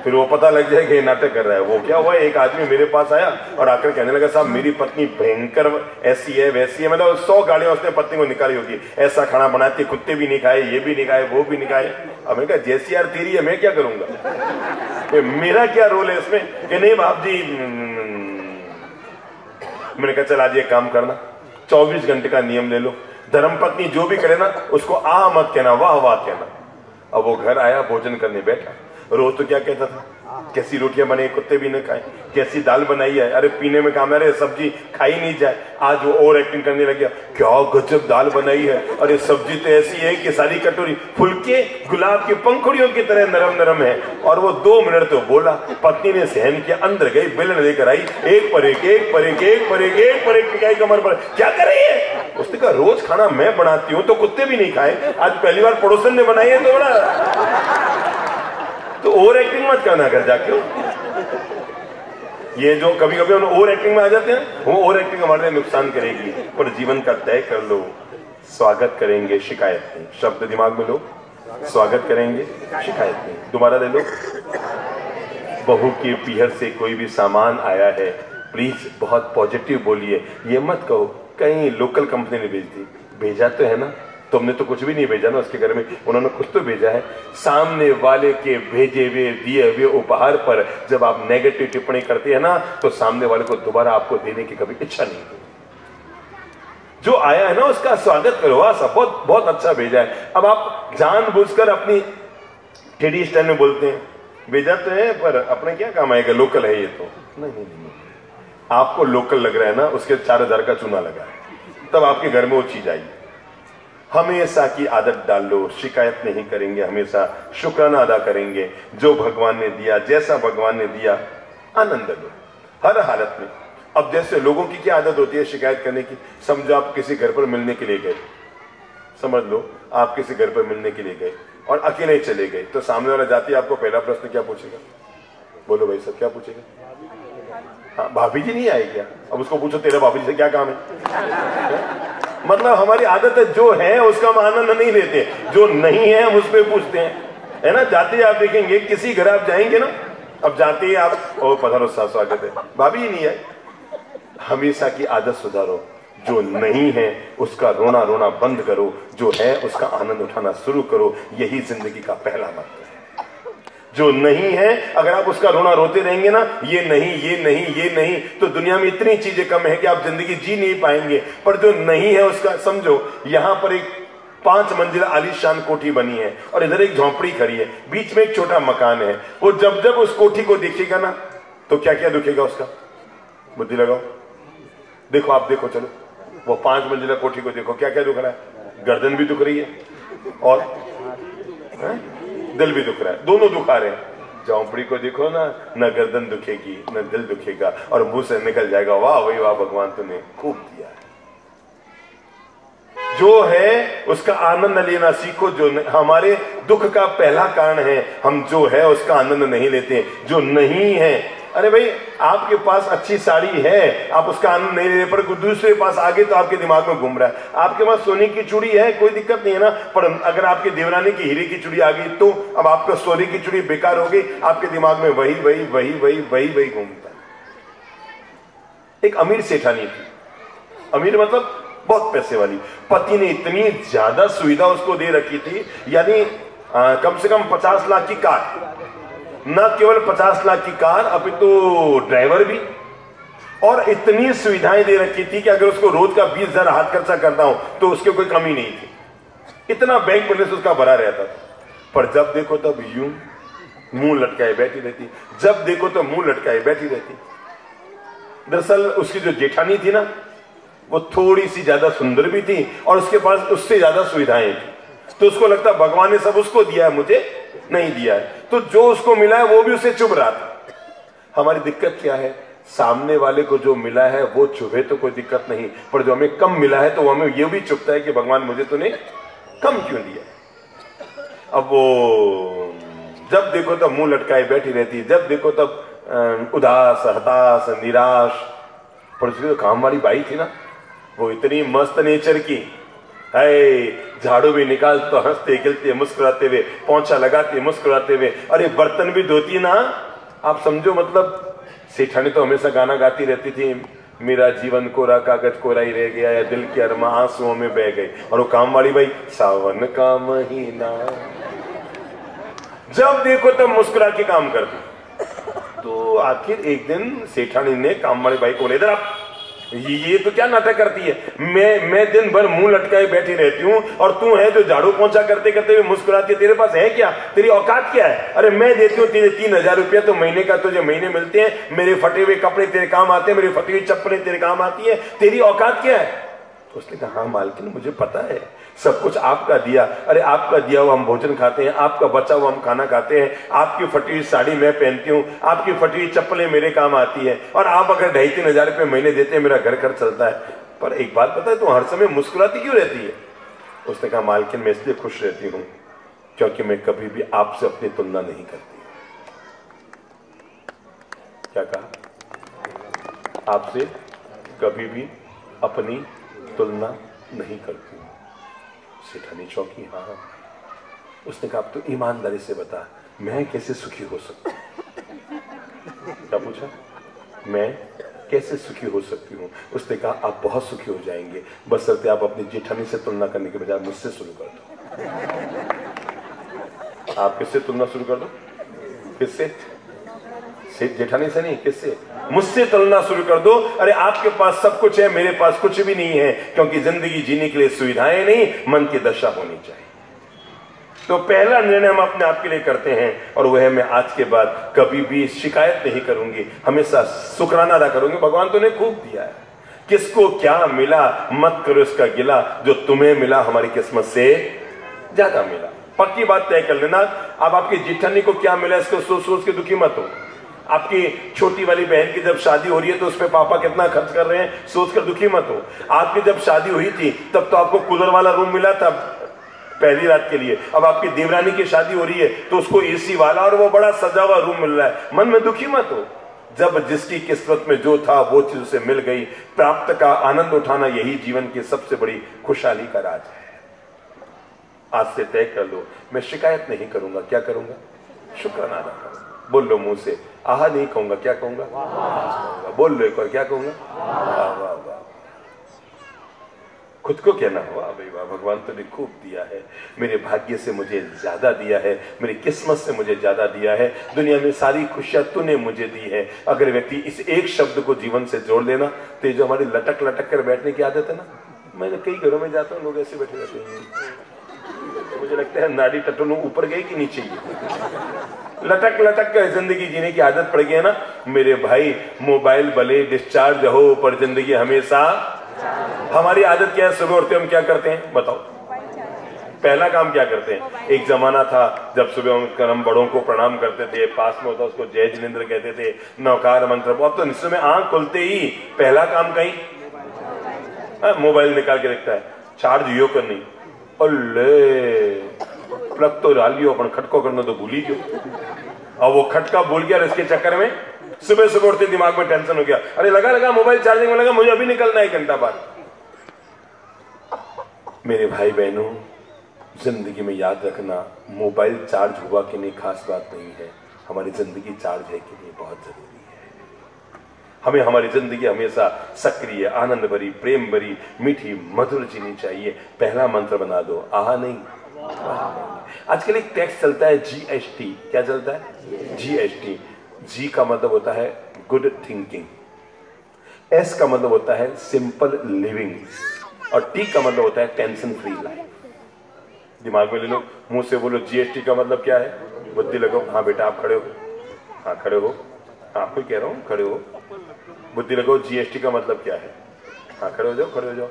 फिर वो पता लग जाएगा ये नाटक कर रहा है। वो क्या हुआ, एक आदमी मेरे पास आया और आकर कहने लगा साहब मेरी पत्नी भयंकर ऐसी है वैसी है, मतलब 100 गालियां उसने पत्नी को निकाली होगी, ऐसा खाना बनाती कुत्ते भी नहीं खाए, ये भी नहीं खाए, वो भी नहीं खाए। अब मैंने कहा जैसी यार तेरी है, मैं क्या करूंगा, मेरा क्या रोल है इसमें, कि नहीं बाप जी। मैंने कहा चल आज ये काम करना, 24 घंटे का नियम ले लो, धर्मपत्नी जो भी करे ना उसको मत कहना, वाह वाह कहना। अब वो घर आया, भोजन करने बैठा, रोज तो क्या कहता था, कैसी रोटियां बनाई कुत्ते भी न खाए, कैसी दाल बनाई है, अरे पीने में काम, अरे सब्जी खाई नहीं जाए। आज वो ओवर एक्टिंग करने लग गया, क्या गजब दाल बनाई है, अरे सब्जी तो ऐसी है कि सारी कटोरी फुलके गुलाब की पंखुड़ियों की तरह नरम नरम है। और वो 2 मिनट तो बोला, पत्नी ने सहन किया, अंदर गई, बेलन लेकर आई, एक पर एक, एक पर एक, एक पर एक, एक पर एक टिकाई कमर पर, क्या कर रही है। उसने कहा रोज खाना मैं बनाती हूँ तो कुत्ते भी नहीं खाए, आज पहली बार पड़ोसन ने बनाई है तो बड़ा, तो ओवर एक्टिंग मत करना घर जाके। ये जो कभी कभी हम ओवर एक्टिंग में आ जाते हैं, वो ओवर एक्टिंग हमारे लिए नुकसान करेगी, पर जीवन का तय कर लो, स्वागत करेंगे शिकायत नहीं, शब्द दिमाग में लो, स्वागत करेंगे शिकायत नहीं। दोबारा ले लो, बहू के पीहर से कोई भी सामान आया है, प्लीज बहुत पॉजिटिव बोलिए, ये मत कहो कहीं लोकल कंपनी ने भेज दी, भेजा तो है ना, तुमने तो कुछ भी नहीं भेजा ना, उसके घर में उन्होंने कुछ तो भेजा है। सामने वाले के भेजे हुए दिए हुए उपहार पर जब आप नेगेटिव टिप्पणी करते हैं ना, तो सामने वाले को दोबारा आपको देने की कभी इच्छा नहीं होती। जो आया है ना उसका स्वागत करो, वाह बहुत बहुत अच्छा भेजा है। अब आप जानबूझकर अपनी टेढ़ी स्टाइल में बोलते हैं, भेजा तो है पर अपने क्या काम आएगा, लोकल है ये तो, नहीं, आपको लोकल लग रहा है ना, उसके 4000 का चूना लगा है, तब आपके घर में वो चीज आई। हमेशा की आदत डाल लो, शिकायत नहीं करेंगे, हमेशा शुक्राना अदा करेंगे, जो भगवान ने दिया, जैसा भगवान ने दिया आनंद लो हर हालत में। अब जैसे लोगों की क्या आदत होती है शिकायत करने की, समझो आप किसी घर पर मिलने के लिए गए, समझ लो आप किसी घर पर मिलने के लिए गए और अकेले चले गए, तो सामने वाला जाती आपको पहला प्रश्न क्या पूछेगा, बोलो भाई सब क्या पूछेगा, हाँ भाभी जी नहीं आई क्या, अब उसको पूछो तेरा भाभी जी से क्या काम है। मतलब हमारी आदत है, जो है उसका हम आनंद नहीं लेते, जो नहीं है हम उस पर पूछते हैं, है ना। जाते आप देखेंगे किसी घर आप जाएंगे ना, अब जाते ही आप पधारो स्वागत है, भाभी नहीं है। हमेशा की आदत सुधारो, जो नहीं है उसका रोना रोना बंद करो, जो है उसका आनंद उठाना शुरू करो, यही जिंदगी का पहला मंत्र है। जो नहीं है अगर आप उसका रोना रोते रहेंगे ना, ये नहीं ये नहीं ये नहीं, तो दुनिया में इतनी चीजें कम है कि आप जिंदगी जी नहीं पाएंगे। पर जो नहीं है उसका, समझो यहां पर एक 5 मंजिला आलीशान कोठी बनी है और इधर एक झोंपड़ी खड़ी है, बीच में एक छोटा मकान है। वो जब जब उस कोठी को देखेगा ना, तो क्या क्या दुखेगा उसका, बुद्धि लगाओ, देखो आप देखो, चलो वो 5 मंजिला कोठी को देखो, क्या क्या दुख रहा है, गर्दन भी दुख रही है और दिल भी दुख रहा है, दोनों दुखा रहे हैं। झोंपड़ी को देखो ना, न गर्दन दुखेगी न दिल दुखेगा, और मुंह से निकल जाएगा वाह भाई वाह भगवान तूने खूब दिया है। जो है उसका आनंद लेना सीखो, जो हमारे दुख का पहला कारण है, हम जो है उसका आनंद नहीं लेते। जो नहीं है, अरे भाई आपके पास अच्छी साड़ी है, आप उसका आनंद नहीं ले रहे, पर दूसरे पास आगे तो आपके दिमाग में घूम रहा है। आपके पास सोने की चूड़ी है, कोई दिक्कत नहीं है ना, पर अगर आपके देवरानी की हीरे की चूड़ी आ गई तो अब आपका सोने की चूड़ी बेकार हो गई, आपके दिमाग में वही वही वही वही वही वही घूमता है। एक अमीर सेठानी थी, अमीर मतलब बहुत पैसे वाली, पति ने इतनी ज्यादा सुविधा उसको दे रखी थी, यानी कम से कम 50 लाख की कार, न केवल 50 लाख की कार, अपितु ड्राइवर भी, और इतनी सुविधाएं दे रखी थी कि अगर उसको रोज का 20,000 हाथ खर्चा करता हूं तो उसके कोई कमी नहीं थी, इतना बैंक बैलेंस उसका भरा रहता था। पर जब देखो तब यूं मुंह लटकाए बैठी रहती, जब देखो तो मुंह लटकाए बैठी रहती। दरअसल उसकी जो जेठानी थी ना, वो थोड़ी सी ज्यादा सुंदर भी थी और उसके पास उससे ज्यादा सुविधाएं थी, तो उसको लगता भगवान ने सब उसको दिया है, मुझे नहीं दिया है, तो जो उसको मिला है वो भी उसे चुभ रहा था। हमारी दिक्कत क्या है, सामने वाले को जो मिला है वो चुभे तो कोई दिक्कत नहीं, पर जो हमें कम मिला है तो वो हमें ये भी चुभता है कि भगवान मुझे तूने कम क्यों दिया। अब वो जब देखो तब मुंह लटकाए बैठी रहती, जब देखो तब उदास, हताश, निराश। पर उसकी जो काम वाली बाई थी ना, वो इतनी मस्त नेचर की है, झाड़ू भी निकालते तो हंसते खिलते मुस्कुराते हुए, पोंछा लगाते मुस्कुराते हुए, अरे बर्तन भी धोती ना, आप समझो। मतलब सेठानी तो हमेशा गाना गाती रहती थी, मेरा जीवन कोरा कागज कोरा ही रह गया, या दिल के अरमा आंसुओं में बह गई। और वो काम वाली भाई, सावन का महीना, जब देखो तब मुस्कुरा के काम करती। तो आखिर एक दिन सेठानी ने काम वाली भाई को बोले, इधर आप, ये तो क्या नाटक करती है, मैं दिन भर मुंह लटकाए बैठी रहती हूँ और तू है जो झाड़ू पोंछा करते करते हुए मुस्कुराती है, तेरे पास है क्या, तेरी औकात क्या है? अरे मैं देती हूँ तुझे 3,000 रुपया तो महीने का, तुझे महीने मिलते हैं, मेरे फटे हुए कपड़े तेरे काम आते हैं, मेरी फटी हुई चप्पलें तेरे काम आती है, तेरी औकात क्या है? तो उसने कहा, हाँ मालकिन मुझे पता है, सब कुछ आपका दिया, अरे आपका दिया हुआ हम भोजन खाते हैं, आपका बचा हुआ हम खाना खाते हैं, आपकी फटी हुई साड़ी मैं पहनती हूँ, आपकी फटी हुई चप्पलें मेरे काम आती है, और आप अगर 2,500-3,000 रुपये महीने देते हैं, मेरा घर खर्च चलता है। पर एक बात पता है, तू हर समय मुस्कुराती क्यों रहती है? उसने कहा, मालकिन मैं इसलिए खुश रहती हूँ क्योंकि मैं कभी भी आपसे अपनी तुलना नहीं करती। क्या कहा? आपसे कभी भी अपनी तुलना नहीं करती हूं। सेठानी चौंकी, हाँ। उसने कहा, अब तो ईमानदारी से बता, मैं कैसे सुखी हो सकती हूं? क्या पूछा? मैं कैसे सुखी हो सकती हूं? उसने कहा, आप बहुत सुखी हो जाएंगे, बशर्ते आप अपनी जेठानी से तुलना करने के बजाय मुझसे शुरू कर दो। आप किससे तुलना शुरू कर दो? किससे? जेठानी से नहीं, किससे? मुझसे तुलना शुरू कर दो। अरे आपके पास सब कुछ है, मेरे पास कुछ भी नहीं है, क्योंकि जिंदगी जीने के लिए सुविधाएं नहीं, मन की दशा होनी चाहिए। तो पहला निर्णय हम अपने आप के लिए करते हैं, और वह मैं आज के बाद कभी भी शिकायत नहीं करूंगी, हमेशा शुक्राना अदा करूंगी, भगवान तूने खूब दिया है, किसको क्या मिला मत करो इसका गिला, जो तुम्हें मिला हमारी किस्मत से ज्यादा मिला। पक्की बात तय कर लेना। अब आपकी जेठानी को क्या मिला इसको सोच सोच के दुखी मत हो। आपकी छोटी वाली बहन की जब शादी हो रही है तो उस पर पापा कितना खर्च कर रहे हैं सोचकर दुखी मत हो। आपकी जब शादी हुई थी तब तो आपको कूलर वाला रूम मिला था पहली रात के लिए, अब आपकी देवरानी की शादी हो रही है तो उसको एसी वाला और वो बड़ा सजा हुआ रूम मिल रहा है। मन में दुखी मत हो। जब जिसकी किस्मत में जो था वो चीज उसे मिल गई, प्राप्त का आनंद उठाना यही जीवन की सबसे बड़ी खुशहाली का राज है। आज से तय कर लो, मैं शिकायत नहीं करूंगा। क्या करूंगा? शुक्राना अदा करूंगा। बोल लो मुंह से, आहा नहीं कहूंगा, क्या कहूंगा? बोल लो एक बार, क्या कहूंगा? वाह वाह वाह। खुद को कहना, वाह भाई वाह, भगवान तूने खूब दिया है, मेरे भाग्य से मुझे ज्यादा दिया है, मेरी किस्मत से मुझे ज्यादा दिया है, दुनिया में सारी खुशियां तूने मुझे दी है। अगर व्यक्ति इस एक शब्द को जीवन से जोड़ लेना तो ये जो हमारी लटक लटक कर बैठने की आदत है ना, मैंने कई घरों में जाता हूँ, लोग ऐसे बैठे रहते हैं, मुझे लगता है नाड़ी टटोलू ऊपर गई कि नीचे गई। लटक लटक कर जिंदगी जीने की आदत पड़ गई है ना मेरे भाई। मोबाइल भले डिस्चार्ज हो पर जिंदगी हमेशा। हमारी आदत क्या है? सुबह उठते हम क्या करते हैं बताओ? पहला काम क्या करते हैं? एक जमाना था जब सुबह हम बड़ों को प्रणाम करते थे, पास में होता उसको जय जिनेंद्र कहते थे, नौकार मंत्र। अब तो निश्चय में आंख खुलते ही पहला काम कहीं मोबाइल निकाल के रखता है, चार्ज यो करनी, प्लग तो डाल लियो, खटको करना तो भूल ही गयो। अब वो खटका भूल गया, इसके चक्कर में सुबह सुबह उठते दिमाग में टेंशन हो गया, अरे लगा मोबाइल चार्जिंग में लगा, मुझे अभी निकलना है 1 घंटा बाद। मेरे भाई बहनों, जिंदगी में याद रखना, मोबाइल चार्ज हुआ कि नहीं खास बात नहीं है, हमारी जिंदगी चार्ज है कि नहीं बहुत जरूरी है। हमें हमारी जिंदगी हमेशा सक्रिय, आनंद भरी, प्रेम भरी, मीठी, मधुर जीनी चाहिए। पहला मंत्र बना दो, आहा नहीं। आजकल एक टैक्स चलता है जीएसटी। क्या चलता है? जीएसटी। जी का मतलब होता है गुड थिंकिंग, एस का मतलब होता है सिंपल लिविंग, और टी का मतलब होता है टेंशन फ्री लाइफ। दिमाग में ले लो, मुंह से बोलो जीएसटी का मतलब क्या है, बुद्धि लगाओ। हाँ बेटा आप खड़े हो, हाँ खड़े हो, आपको कह रहा हूँ खड़े हो, बुद्धि लगाओ। जीएसटी का मतलब क्या है? हाँ खड़े हो जाओ, खड़े हो जाओ।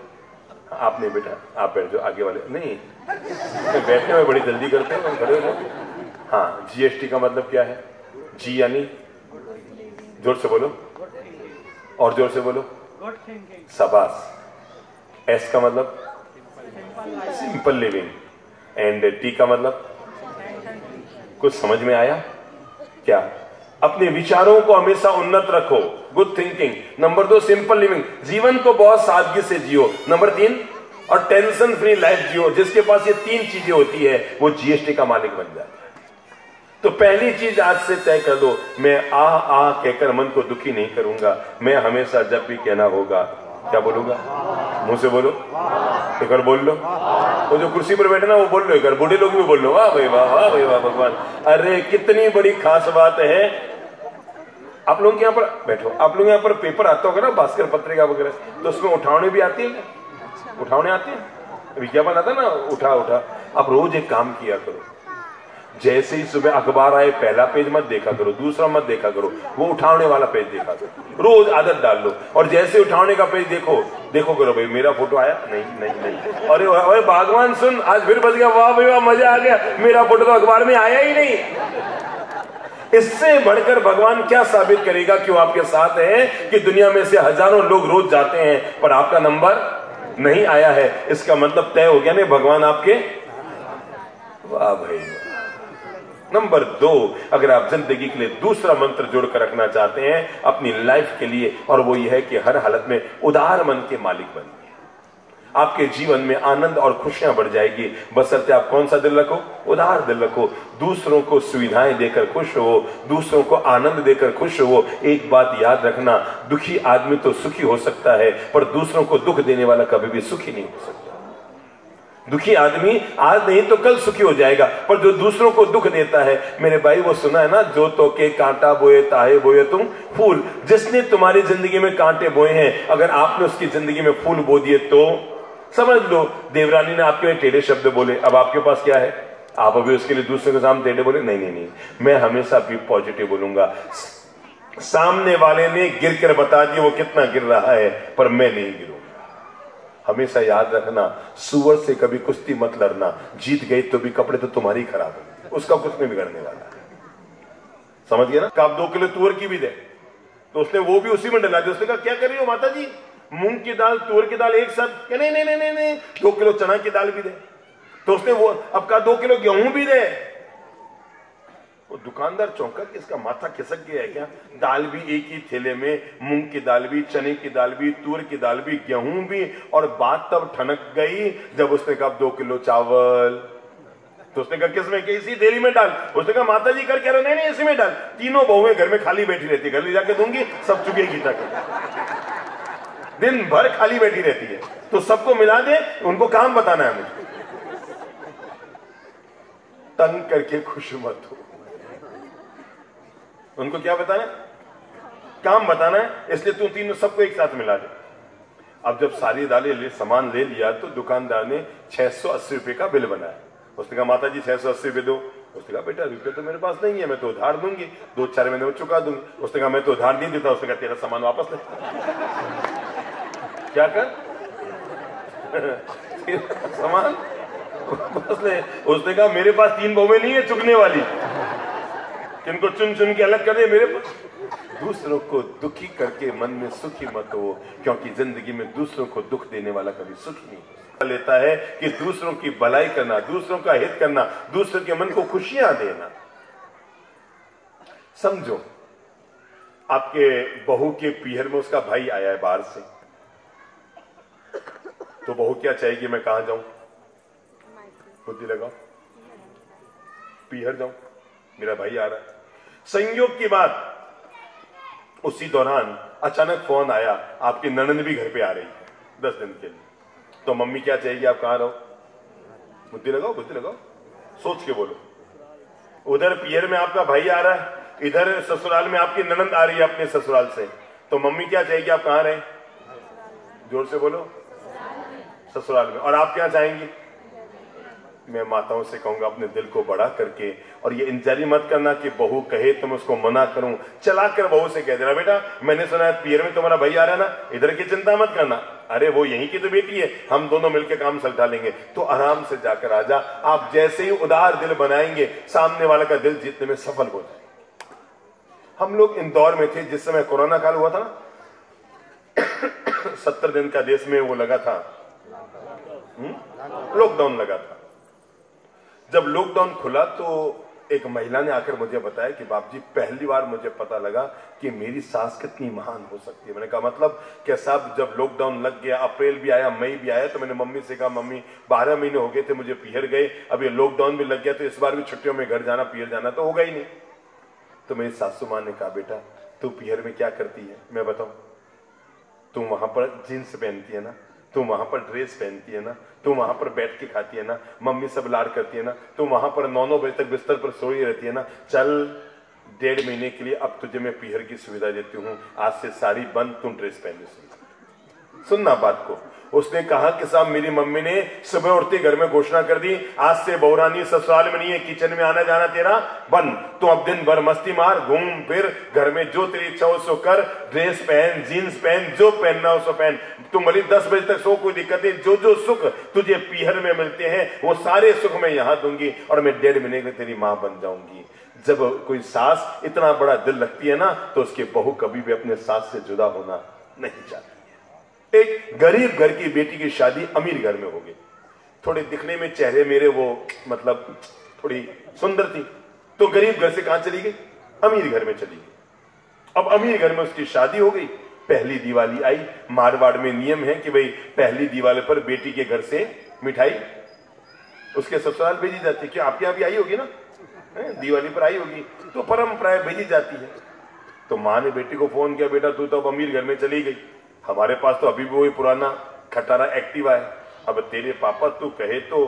आप नहीं बेटा, आप बैठ जाओ, आगे वाले नहीं, बैठने में बड़ी जल्दी करते हैं, खड़े हो जाओ। हाँ, जीएसटी का मतलब क्या है? जी यानी, जोर से बोलो और जोर से बोलो, शाबाश। एस का मतलब सिंपल लिविंग, एंड टी का मतलब, कुछ समझ में आया क्या? अपने विचारों को हमेशा उन्नत रखो, good thinking. Number 2 simple living, जीवन को बहुत सादगी से जियो। नंबर 3 और टेंशन फ्री लाइफ जियो। जिसके पास ये 3 चीजें होती है वो जीएसटी का मालिक बन जाता है। तो पहली चीज आज से तय कर दो, मैं आ कहकर मन को दुखी नहीं करूंगा। मैं हमेशा जब भी कहना होगा, क्या बोलूंगा? मुंह से बोलो, एक बार बोल लो। वो जो कुर्सी पर बैठे ना वो बोल लो एक बार, बूढ़े लोग भी बोल लो, वाह भाई वाह, वाह भाई वाह भगवान। अरे कितनी बड़ी खास बात है। आप लोग यहाँ पर बैठो, आप लोग यहाँ पर पेपर आता होगा ना, भास्कर पत्रिका वगैरह, तो उसमें उठावने भी आती है, उठावने आती है, विज्ञापन आता ना, उठा उठा। आप रोज एक काम किया करो, जैसे ही सुबह अखबार आए पहला पेज मत देखा करो, दूसरा मत देखा करो, वो उठाने वाला पेज देखा करो। रोज आदत डाल लो, और जैसे उठाने का पेज देखो करो, भाई मेरा फोटो आया? नहीं नहीं नहीं। अरे भगवान सुन, आज फिर बच गया, वाह भाई वाह, मजा आ गया, मेरा फोटो तो अखबार में आया ही नहीं। इससे बढ़कर भगवान क्या साबित करेगा कि वो आपके साथ है, कि दुनिया में से हजारों लोग रोज जाते हैं पर आपका नंबर नहीं आया है। इसका मतलब तय हो गया नहीं, भगवान आपके। वाह भाई। नंबर 2, अगर आप जिंदगी के लिए दूसरा मंत्र जोड़कर रखना चाहते हैं अपनी लाइफ के लिए, और वो ये है कि हर हालत में उदार मन के मालिक बनिए। आपके जीवन में आनंद और खुशियां बढ़ जाएगी, बशर्ते आप कौन सा दिल रखो? उदार दिल रखो। दूसरों को सुविधाएं देकर खुश हो, दूसरों को आनंद देकर खुश हो। एक बात याद रखना, दुखी आदमी तो सुखी हो सकता है, पर दूसरों को दुख देने वाला कभी भी सुखी नहीं हो सकता। दुखी आदमी आज नहीं तो कल सुखी हो जाएगा, पर जो दूसरों को दुख देता है, मेरे भाई वो सुना है ना, जो तो के कांटा बोए ताहे बोए तुम फूल। जिसने तुम्हारी जिंदगी में कांटे बोए हैं, अगर आपने उसकी जिंदगी में फूल बो दिए तो समझ लो देवरानी ने आपके लिए टेढ़े शब्द बोले, अब आपके पास क्या है? आप अभी उसके लिए दूसरे के सामने टेढ़े बोले? नहीं नहीं नहीं, मैं हमेशा भी पॉजिटिव बोलूंगा। सामने वाले ने गिर कर बता दिया वो कितना गिर रहा है, पर मैं नहीं गिरूंगा। हमेशा याद रखना, सुअर से कभी कुश्ती मत लड़ना, जीत गई तो भी कपड़े तो तुम्हारी खराब होंगे, उसका कुछ नहीं बिगड़ने वाला। समझ गए ना? आप 2 किलो तुअर की भी दे, तो उसने वो भी उसी में डला दिया। उसने कहा क्या कर रही हो माता जी, मूंग की दाल तुअर की दाल एक साथ? नहीं नहीं नहीं नहीं, 2 किलो चना की दाल भी दे। तो उसने वो अब कहा 2 किलो गेहूं भी दे। वो दुकानदार चौंका कि इसका माथा खिसक गया है क्या? दाल भी एक ही थैले में, मूंग की दाल भी, चने की दाल भी, तुअर की दाल भी, गेहूं भी। और बात तब ठनक गई जब उसने कहा 2 किलो चावल। तो उसने कहा किसमें? कि इसी थैली में डाल। उसने कहा माता जी कर कह रहे, नहीं नहीं इसी में डाल। तीनों बहुएं घर में खाली बैठी रहती, घर ले जाके दूंगी, सब चुगेगी तक, दिन भर खाली बैठी रहती है। तो सबको मिला दे, उनको काम बताना है मुझे। तंग करके खुश मत हो, उनको क्या बताना है? काम बताना है। इसलिए तू तीनों सबको एक साथ मिला दे। अब जब सारी दालें सामान ले लिया तो दुकानदार ने 680 रुपए का बिल बनाया। उसने कहा माता जी 680 रुपए दो। उसने कहा बेटा रुपये तो मेरे पास नहीं है, मैं तो उधार दूंगी, 2-4 महीने में चुका दूंगी। उसने कहा मैं तो उधार नहीं देता। उसने कहा तेरा सामान वापस ले। क्या कर सामान वापस ले। उसने कहा मेरे पास 3 बहुएं नहीं है चुकने वाली, किनको चुन चुन के अलग कर दे मेरे पास। दूसरों को दुखी करके मन में सुखी मत हो, क्योंकि जिंदगी में दूसरों को दुख देने वाला कभी सुखी नहीं हो लेता है। कि दूसरों की भलाई करना, दूसरों का हित करना, दूसरों के मन को खुशियां देना। समझो आपके बहू के पीहर में उसका भाई आया है बाहर से, तो बहू क्या चाहेगी? मैं कहां जाऊं? बुद्धि लगाओ, पीहर जाऊं, मेरा भाई आ रहा है। संयोग की बात, उसी दौरान अचानक फोन आया आपकी ननद भी घर पे आ रही है 10 दिन के लिए। तो मम्मी क्या चाहेगी? आप कहां रहो? बुद्धि लगाओ, बुद्धि लगाओ, सोच के बोलो। उधर पियर में आपका भाई आ रहा है, इधर ससुराल में आपकी ननंद आ रही है अपने ससुराल से, तो मम्मी क्या चाहेगी? आप कहां रहे? जोर से बोलो। ससुराल में। और आप क्या चाहेंगी? मैं माताओं से कहूंगा अपने दिल को बड़ा करके, और ये इंतजारी मत करना कि बहू कहे तो मैं उसको मना करूं। चला कर बहू से कह देना, बेटा मैंने सुना है पियर में तुम्हारा भाई आ रहा है ना, इधर की चिंता मत करना, अरे वो यहीं की तो बेटी है, हम दोनों मिलकर काम सलटा लेंगे। तो आराम से जाकर आजा। आप जैसे ही उदार दिल बनाएंगे, सामने वाले का दिल जीतने में सफल हो जाएंगे। हम लोग इंदौर में थे जिस समय कोरोना काल हुआ था ना, 70 दिन का देश में वो लगा था, लॉकडाउन लगा था। जब लॉकडाउन खुला तो एक महिला ने आकर मुझे बताया कि बाप जी पहली बार मुझे पता लगा कि मेरी सास कितनी महान हो सकती है। मैंने कहा मतलब क्या साहब? जब लॉकडाउन लग गया, अप्रैल भी आया, मई भी आया, तो मैंने मम्मी से कहा मम्मी 12 महीने हो गए थे मुझे पियर गए, अब ये लॉकडाउन भी लग गया तो इस बार भी छुट्टियों में घर जाना, पियर जाना तो होगा ही नहीं। तो मेरी सासू मां ने कहा बेटा तू पियर में क्या करती है मैं बताऊं? तुम वहां पर जीन्स पहनती है ना, तुम वहां पर ड्रेस पहनती है ना, तुम वहां पर बैठ के खाती है ना, मम्मी सब लाड करती है ना, तुम वहां पर 9-9 बजे तक बिस्तर पर सोई रहती है ना, चल 1.5 महीने के लिए अब तुझे मैं पियर की सुविधा देती हूं, आज से साड़ी बंद, तुम ड्रेस पहनने सुनना बात को। उसने कहा कि साहब मेरी मम्मी ने सुबह उठते घर में घोषणा कर दी, आज से बहुरानी ससुराल में नहीं है, किचन में आना जाना तेरा बंद, तो अब दिन भर मस्ती मार, घूम फिर, घर में जो तेरी इच्छा हो सो कर, ड्रेस पहन, जीन्स पहन, जो पहनना हो सो पहन, तुम भले 10 बजे तक सो, कोई दिक्कत नहीं, जो जो सुख तुझे पीहर में मिलते हैं वो सारे सुख मैं यहां दूंगी, और मैं 1.5 महीने में तेरी मां बन जाऊंगी। जब कोई सास इतना बड़ा दिल रखती है ना, तो उसके बहू कभी भी अपने सास से जुदा होना नहीं चाहती। एक गरीब घर की बेटी की शादी अमीर घर में हो गई, थोड़े दिखने में चेहरे मेरे वो मतलब थोड़ी सुंदर थी, तो गरीब घर से कहां चली गई? अमीर घर में चली गई। अब अमीर घर में उसकी शादी हो गई, पहली दिवाली आई। मारवाड़ में नियम है कि भाई पहली दिवाली पर बेटी के घर से मिठाई उसके ससुराल भेजी जाती है। क्या आपके यहां भी आई होगी ना? दिवाली पर आई होगी, तो परंपरा भेजी जाती है। तो मां ने बेटी को फोन किया, बेटा तू तो अब अमीर घर में चली गई, हमारे पास तो अभी भी वही पुराना खटारा एक्टिवा है, अब तेरे पापा तू कहे तो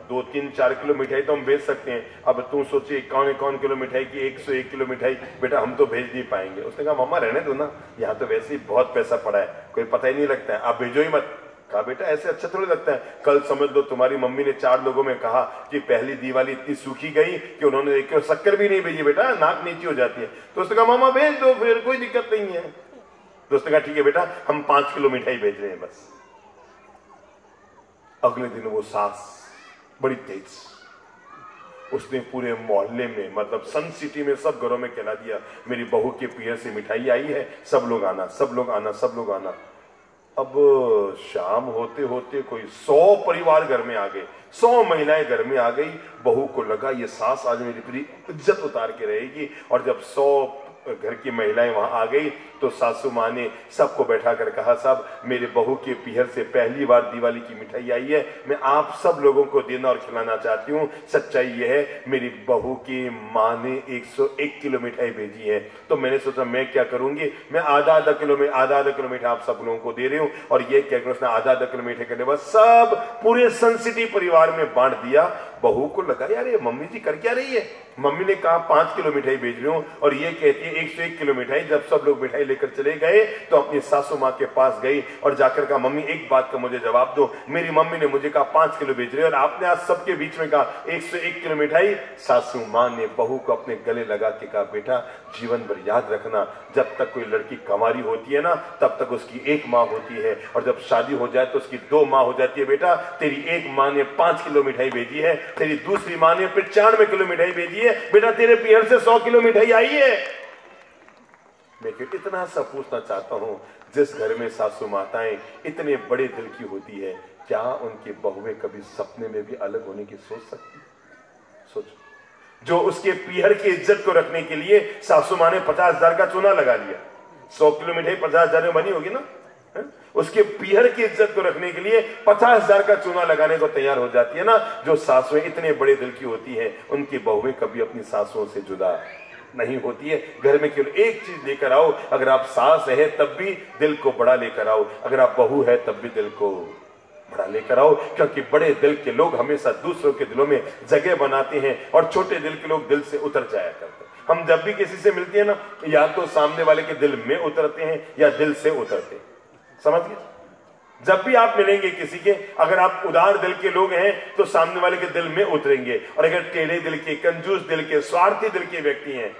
2-3-4 किलो मिठाई तो हम भेज सकते हैं, अब तू सोचिए 51 किलो मिठाई की 101 किलो मिठाई बेटा हम तो भेज नहीं पाएंगे। उसने कहा मम्मा रहने दो ना, यहाँ तो वैसे ही बहुत पैसा पड़ा है, कोई पता ही नहीं लगता है, आप भेजो ही मत। कहा बेटा ऐसे अच्छा थोड़ी लगता है, कल समझ लो तुम्हारी मम्मी ने 4 लोगों में कहा कि पहली दिवाली इतनी सूखी गई कि उन्होंने देखो शक्कर भी नहीं भेजी, बेटा नाक नीची हो जाती है। तो उसने कहा मामा भेज दो फिर, कोई दिक्कत नहीं है। दोस्तों कहा ठीक है बेटा हम 5 किलो मिठाई भेज रहे हैं बस। अगले दिन वो सास बड़ी तेज, उसने पूरे मोहल्ले में मतलब सन सिटी में सब घरों में कहला दिया मेरी बहू के पियर से मिठाई आई है, सब लोग आना, सब लोग आना, सब लोग आना। अब शाम होते होते कोई 100 परिवार घर में आ गए, 100 महिलाएं घर में आ गई। बहू को लगा ये सास आज मेरी पूरी इज्जत उतार के रहेगी, और जब 100 घर की महिलाएं वहां आ गई तो सासू मां ने सबको बैठा कर कहा साहब मेरे बहू के पीहर से पहली बार दिवाली की मिठाई आई है, मैं आप सब लोगों को देना और खिलाना चाहती हूँ। सच्चाई यह है मेरी बहू की मां ने 101 किलो मिठाई भेजी है, तो मैंने सोचा मैं क्या करूंगी, मैं आधा किलो मिठाई आप सब लोगों को दे रही हूँ। और ये कहकर उसने आधा किलो मिठाई करने बाद सब पूरे सन सिटी परिवार में बांट दिया। बहू को लगा यार ये मम्मी जी कर क्या रही है, मम्मी ने कहा 5 किलो मिठाई भेज रही हूं और ये कहती है 101 किलो मिठाई। जब सब लोग मिठाई लेकर चले गए तो अपनी सासू मां के पास गई और जाकर कहा मम्मी एक बात का मुझे जवाब दो, मेरी मम्मी ने मुझे कहा 5 किलो भेज रही है और आपने आज सबके बीच में कहा 101 किलो मिठाई। सासू मां ने बहू को अपने गले लगा के कहा बेटा जीवन भर याद रखना, जब तक कोई लड़की कंवारी होती है ना तब तक उसकी एक मां होती है, और जब शादी हो जाए तो उसकी 2 मां हो जाती है। बेटा तेरी एक मां ने 5 किलो मिठाई भेजी है, तेरी दूसरी मां ने 95 किलो मिठाई भेजी है, बेटा तेरे पीहर से 100 किलो मिठाई आई है। मैं इतना सा पूछना चाहता हूं, जिस घर में सासू माताएं इतने बड़े दिल की होती है, क्या उनकी बहुएं कभी सपने में भी अलग होने की सोच सकती? सोचो, जो उसके पीहर की इज्जत को रखने के लिए सासू मां ने 50,000 का चूना लगा लिया, 100 किलो मिठाई 50,000 में बनी होगी ना, उसके पीहर की इज्जत को रखने के लिए 50,000 का चूना लगाने को तैयार हो जाती है ना। जो सासुएं इतने बड़े दिल की होती हैं, उनकी बहुएं कभी अपनी सासुओं से जुदा नहीं होती है। घर में केवल एक चीज लेकर आओ, अगर आप सास है तब भी दिल को बड़ा लेकर आओ, अगर आप बहू है तब भी दिल को बड़ा लेकर आओ, क्योंकि बड़े दिल के लोग हमेशा दूसरों के दिलों में जगह बनाते हैं और छोटे दिल के लोग दिल से उतर जाया करते हैं। हम जब भी किसी से मिलते हैं ना, या तो सामने वाले के दिल में उतरते हैं या दिल से उतरते हैं। समझ गए? जब भी आप मिलेंगे किसी के, अगर आप उदार दिल के लोग हैं तो सामने वाले के दिल में उतरेंगे, और अगर टेढ़े दिल के, कंजूस दिल के, स्वार्थी दिल के व्यक्ति हैं,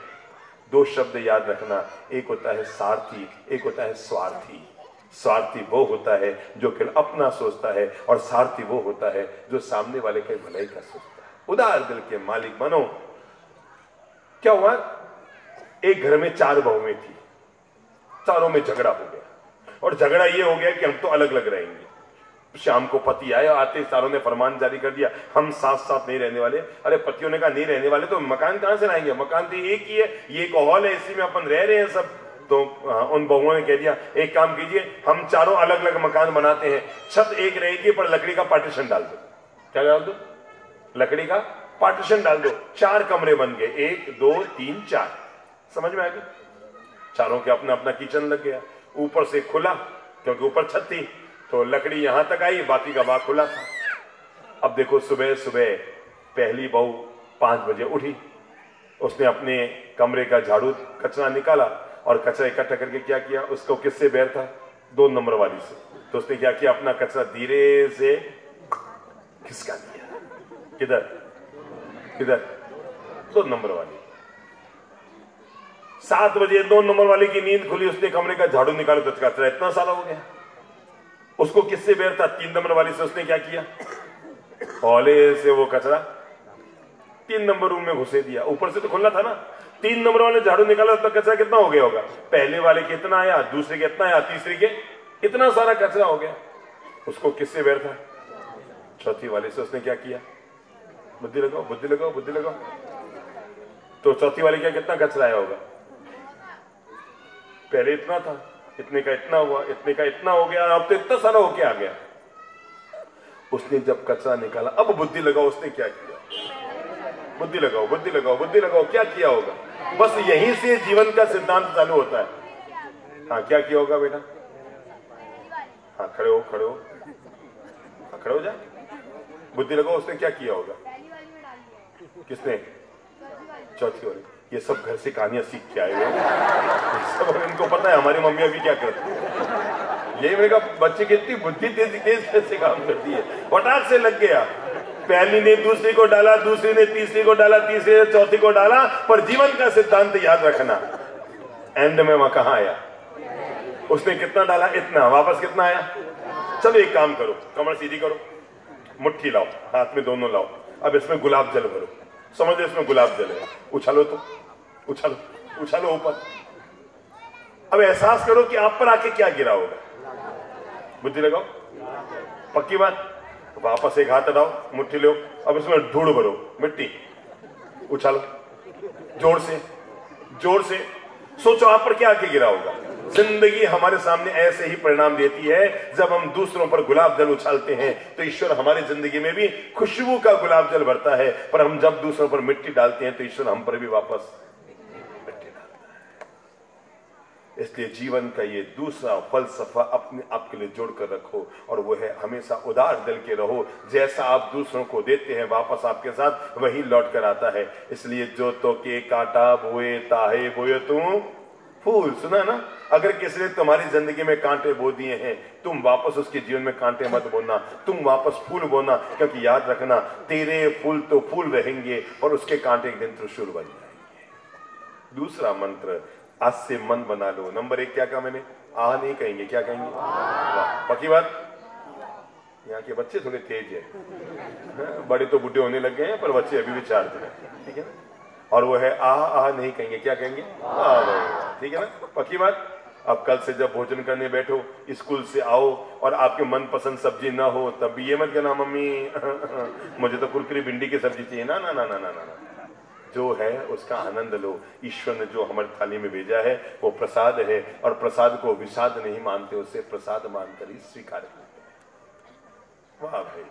दो शब्द याद रखना, एक होता है सारथी, एक होता है स्वार्थी। स्वार्थी वो होता है जो केवल अपना सोचता है, और सारथी वो होता है जो सामने वाले के भलाई का सोचता है। उदार दिल के मालिक बनो। क्या हुआ, एक घर में 4 बहुएं थी, चारों में झगड़ा हो गया, और झगड़ा ये हो गया कि हम तो अलग अलग रहेंगे। शाम को पति आए, आते सारों ने फरमान जारी कर दिया, हम साथ साथ नहीं रहने वाले। अरे पतियों ने कहा नहीं रहने वाले तो मकान कहां से लाएंगे, मकान तो एक ही है, ये एक हॉल है, इसी में अपन रह रहे हैं सब। तो उन बहुओं ने कह दिया एक काम कीजिए, हम चारों अलग अलग मकान बनाते हैं, छत एक रहेगी पर लकड़ी का पार्टीशन डाल दो। क्या डाल दो? लकड़ी का पार्टीशन डाल दो। 4 कमरे बन गए, 1 2 3 4। समझ में आ गया? चारों के अपना अपना किचन लग गया। ऊपर से खुला, क्योंकि ऊपर छत थी, तो लकड़ी यहां तक आई, बाकी का भाग खुला था। अब देखो, सुबह सुबह पहली बहू 5 बजे उठी, उसने अपने कमरे का झाड़ू कचरा निकाला, और कचरा इकट्ठा करके क्या किया, उसको किससे बैर था? 2 नंबर वाली से। तो उसने क्या किया, अपना कचरा धीरे से खिसका दिया। किधर किधर? 2 नंबर वाली। 7 बजे 2 नंबर वाली की नींद खुली, उसने कमरे का झाड़ू निकाला तो कचरा इतना सारा हो गया। उसको किससे बैर था? 3 नंबर वाली से। उसने क्या किया, हौले से वो कचरा 3 नंबर रूम में घुसे दिया। ऊपर से तो खुला था ना, 3 नंबर वाले झाड़ू निकाला तो कचरा कितना हो गया होगा? पहले वाले के इतना आया, दूसरे के इतना आया, तीसरे के इतना सारा कचरा हो गया। उसको किससे बैर था? चौथी वाले से। उसने क्या किया? बुद्धि लगाओ, बुद्धि लगाओ, बुद्धि लगाओ। तो चौथी वाले का कितना कचरा आया होगा? पहले इतना था, इतने का इतना हुआ, इतने का इतना हो गया, अब तो इतना सारा होके आ गया। उसने जब कचरा निकाला, अब बुद्धि लगाओ, उसने क्या किया? बुद्धि लगाओ, बुद्धि लगाओ, बुद्धि लगाओ। क्या किया होगा? बस यहीं से जीवन का सिद्धांत चालू होता है। हाँ, क्या किया होगा बेटा? हाँ, खड़े हो, खड़े हो, हाँ, खड़े हो जा। बुद्धि लगाओ, उसने क्या किया होगा? किसने? चौथी वाली। ये सब घर से कहानियां सीख के आए हुए, सब इनको पता है हमारी मम्मी अभी क्या करती है। यही मैंने कहा, बच्चे की इतनी बुद्धि तेज कैसे काम करती है। फटाक से लग गया, पहली ने दूसरी को डाला, दूसरी ने तीसरी को डाला, तीसरी ने चौथी को डाला, पर जीवन का सिद्धांत याद रखना। एंड में वहां कहां आया? उसने कितना डाला? इतना। वापस कितना आया? चलो एक काम करो, कमर सीधी करो, मुट्ठी लाओ, हाथ में दोनों लाओ, अब इसमें गुलाब जल भरो। समझ लो इसमें गुलाब जल है, उछालो, तो उछालो, उछालो ऊपर। अब एहसास करो कि आप पर आके क्या गिरा होगा। बुद्धि लगाओ, पक्की बात। वापस एक हाथ हटाओ, मुट्ठी लो, अब इसमें धूड़ भरो, मिट्टी, उछालो जोर से, जोर से। सोचो आप पर क्या आके गिरा होगा। जिंदगी हमारे सामने ऐसे ही परिणाम देती है। जब हम दूसरों पर गुलाब जल उछालते हैं तो ईश्वर हमारी जिंदगी में भी खुशबू का गुलाब जल भरता है, पर हम जब दूसरों पर मिट्टी डालते हैं तो ईश्वर हम पर भी वापस मिट्टी डालता है। इसलिए जीवन का ये दूसरा फलसफा अपने आप के लिए जोड़कर रखो, और वो है हमेशा उदार दिल के रहो। जैसा आप दूसरों को देते हैं, वापस आपके साथ वही लौट कर आता है। इसलिए जो तो के कांटा बोए ताहे बोए तू फूल। सुना ना, अगर किसी ने तुम्हारी जिंदगी में कांटे बो दिए हैं, तुम वापस उसके जीवन में कांटे मत बोना, तुम वापस फूल बोना। क्योंकि याद रखना, तेरे फूल तो फूल रहेंगे और उसके कांटे एक दिन त्रिशूल बन जाएंगे। दूसरा मंत्र, आज से मन बना लो। नंबर 1 क्या कहा मैंने? आ नहीं कहेंगे, क्या कहेंगे? वाह, पक्की बात। यहाँ के बच्चे थोड़े तेज है, बड़े तो बुढ़े होने लग गए हैं, पर बच्चे अभी भी चार्ज हैं, ठीक है ना। और वो है आ नहीं कहेंगे, क्या कहेंगे? आ। ठीक है ना, पक्की बात। अब कल से जब भोजन करने बैठो, स्कूल से आओ और आपके मनपसंद सब्जी ना हो, तब भी ये मत कहना मम्मी मुझे तो कुरकुरी भिंडी की सब्जी चाहिए। ना ना ना ना ना ना, जो है उसका आनंद लो। ईश्वर ने जो हमारी थाली में भेजा है वो प्रसाद है, और प्रसाद को विषाद नहीं मानते, उसे प्रसाद मानकर ही स्वीकार करते हैं। वाह भाई,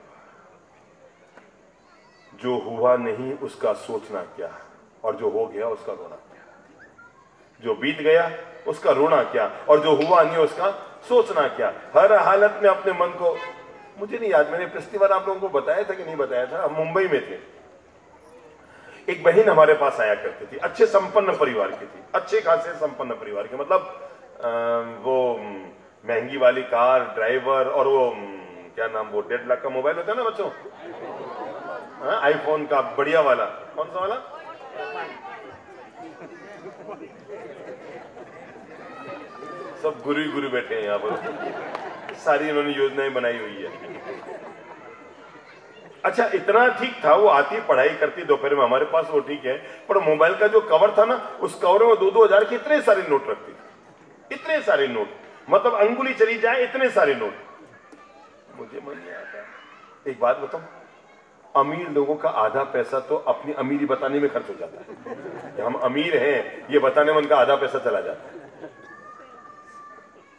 जो हुआ नहीं उसका सोचना क्या, और जो हो गया उसका रोना क्या। जो बीत गया उसका रोना क्या, और जो हुआ नहीं उसका सोचना क्या। हर हालत में अपने मन को मुझे नहीं याद, मैंने पिछली बार आप लोगों को बताया था कि नहीं बताया था। हम मुंबई में थे, एक बहन हमारे पास आया करती थी, अच्छे संपन्न परिवार की थी, अच्छे खासे संपन्न परिवार की, मतलब वो महंगी वाली कार, ड्राइवर, और वो क्या नाम, वो 1.5 लाख का मोबाइल होता है ना बच्चों, आईफोन का बढ़िया वाला, कौन सा वाला, सब गुरु गुरु बैठे हैं यहाँ पर, सारी इन्होंने योजनाएं बनाई हुई है। अच्छा, इतना ठीक था, वो आती पढ़ाई करती दोपहर में हमारे पास, वो ठीक है, पर मोबाइल का जो कवर था ना, उस कवर में 2-2 हजार के इतने सारे नोट रखती थी, इतने सारे नोट, मतलब अंगुली चली जाए इतने सारे नोट। मुझे मन नहीं आता। एक बात बताऊं, अमीर लोगों का आधा पैसा तो अपनी अमीरी बताने में खर्च हो जाता है, कि हम अमीर हैं ये बताने में उनका आधा पैसा चला जाता है।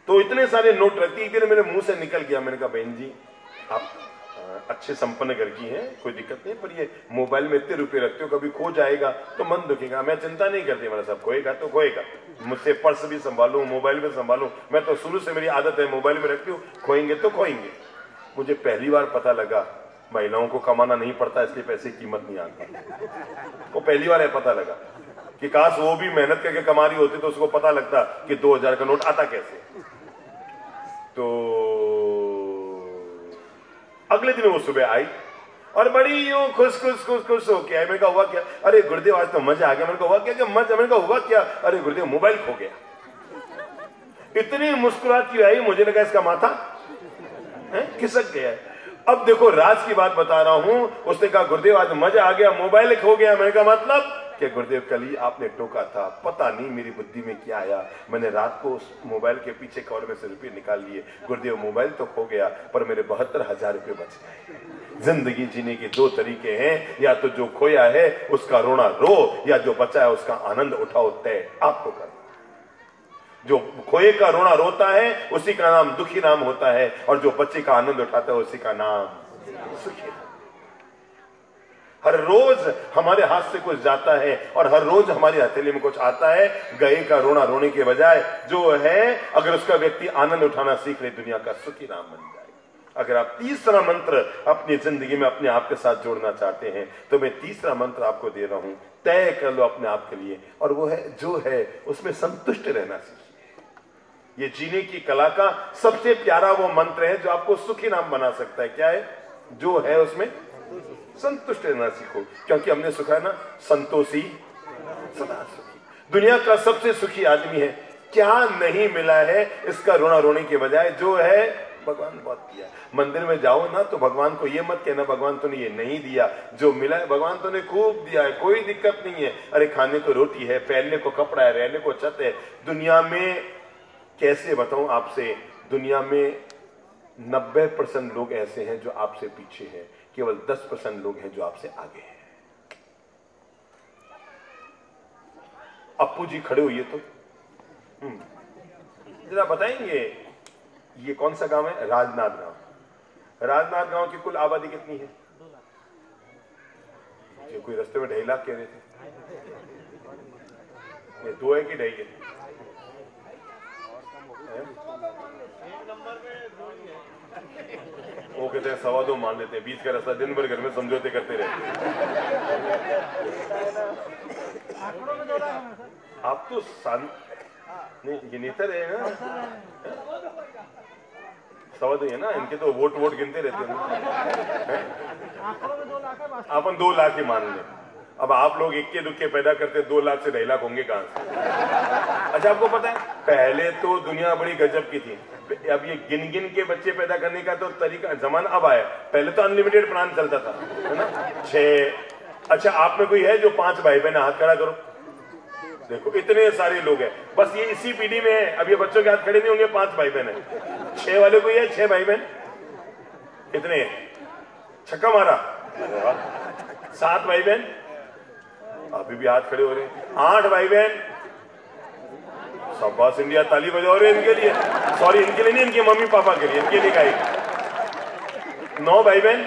तो इतने सारे नोट रखती, एक दिन मेरे मुंह से निकल गया, मैंने कहा बहन जी आप अच्छे संपन्न घर की हैं, कोई दिक्कत नहीं, पर ये मोबाइल में इतने रुपए रखते हो, कभी खो जाएगा तो मन दुखेगा। मैं चिंता नहीं करती, मेरा सब खोएगा तो खोएगा, मुझसे पर्स भी संभालू, मोबाइल भी संभालू, मैं तो शुरू से मेरी आदत है मोबाइल में रखती हूँ, खोएंगे तो खोएंगे। मुझे पहली बार पता लगा महिलाओं को कमाना नहीं पड़ता, इसलिए पैसे की कीमत नहीं आती। वो पहली बार है पता लगा कि काश वो भी मेहनत करके कमा रही होती तो उसको पता लगता कि 2000 का नोट आता कैसे। तो अगले दिन वो सुबह आई और बड़ी यूं खुश खुश खुश खुश होके आई। मैंने कहा हुआ क्या? अरे गुरुदेव आज तो मजा आ गया। मैंने कहा हुआ क्या? कि मजा। मैंने कहा हुआ क्या? अरे गुरुदेव मोबाइल खो गया। इतनी मुस्कुराती आई, मुझे लगा इसका माथा खिसक गया है। अब देखो राज की बात बता रहा हूं। उसने कहा गुरुदेव आज मजा आ गया, मोबाइल खो गया। मैंने कहा मतलब कि गुरुदेव कल ही आपने टोका था, पता नहीं मेरी बुद्धि में क्या आया, मैंने रात को उस मोबाइल के पीछे कवर में से रुपये निकाल लिए। गुरुदेव मोबाइल तो खो गया पर मेरे 72,000 रुपये बच गए। जिंदगी जीने के 2 तरीके हैं, या तो जो खोया है उसका रोना रो, या जो बचा है उसका आनंद उठाओ। तय आपको करना। जो खोए का रोना रोता है उसी का नाम दुखी नाम होता है, और जो बच्चे का आनंद उठाता है उसी का नाम सुखी। हर रोज हमारे हाथ से कुछ जाता है और हर रोज हमारी हथेली में कुछ आता है। गए का रोना रोने के बजाय जो है, अगर उसका व्यक्ति आनंद उठाना सीख ले, दुनिया का सुखी नाम बन जाएगा। अगर आप तीसरा मंत्र अपनी जिंदगी में अपने आप के साथ जोड़ना चाहते हैं तो मैं तीसरा मंत्र आपको दे रहा हूं, तय कर लो अपने आप के लिए, और वो है जो है उसमें संतुष्ट रहना सीखिए। ये जीने की कला का सबसे प्यारा वो मंत्र है जो आपको सुखी नाम बना सकता है। क्या है? जो है उसमें संतुष्ट रहना सीखो, क्योंकि हमने सीखा ना, संतोषी सदा सुखी। दुनिया का सबसे सुखी आदमी है। क्या नहीं मिला है इसका रोना रोने के बजाय, जो है भगवान बहुत दिया। मंदिर में जाओ ना तो भगवान को ये मत कहना भगवान तूने ये नहीं दिया, जो मिला है भगवान तूने खूब दिया है, कोई दिक्कत नहीं है। अरे खाने को रोटी है, पहनने को कपड़ा है, रहने को छत है। दुनिया में कैसे बताऊं आपसे, दुनिया में 90% लोग ऐसे हैं जो आपसे पीछे हैं, केवल 10% लोग हैं जो आपसे आगे हैं। अप्पू जी खड़े हुए तो जरा बताएंगे ये कौन सा गांव है? राजनाथ गांव। राजनाथ गांव की कुल आबादी कितनी है? 2 लाख। कोई रास्ते में 2.5 लाख कह रहे थे, 2 है कि 2.5 है? वो कहते हैं 2.25 मान लेते हैं, 20 का रास्ता, दिन भर घर में समझौते करते रहते आप तो नहीं, ये नेता रहे ना, 2.25 है ना इनके, तो वोट गिनते रहते हैं। अपन 2 लाख ही मान लें। अब आप लोग इक्के दुक्के पैदा करते 2 लाख से 2.5 लाख होंगे कहां से? अच्छा आपको पता है पहले तो दुनिया बड़ी गजब की थी। अब ये गिन गिन के बच्चे पैदा करने का तो तरीका जमाना अब आया। पहले तो अनलिमिटेड प्लान चलता था, है ना, 6। अच्छा आप में कोई है जो 5 भाई बहन? हाथ खड़ा करो। देखो इतने सारे लोग हैं, बस ये इसी पीढ़ी में है। अब ये बच्चों के हाथ खड़े नहीं होंगे, 5 भाई बहन है। 6 वाले कोई है? 6 भाई बहन कितने? छक्का मारा। 7 भाई बहन अभी भी हाथ खड़े हो रहे हैं। 8 भाई बहन। शाबाश इंडिया, ताली बजाओ रहे इनके लिए। सॉरी इनके लिए नहीं, इनके मम्मी पापा के लिए, इनके लिए गाई। 9 भाई बहन।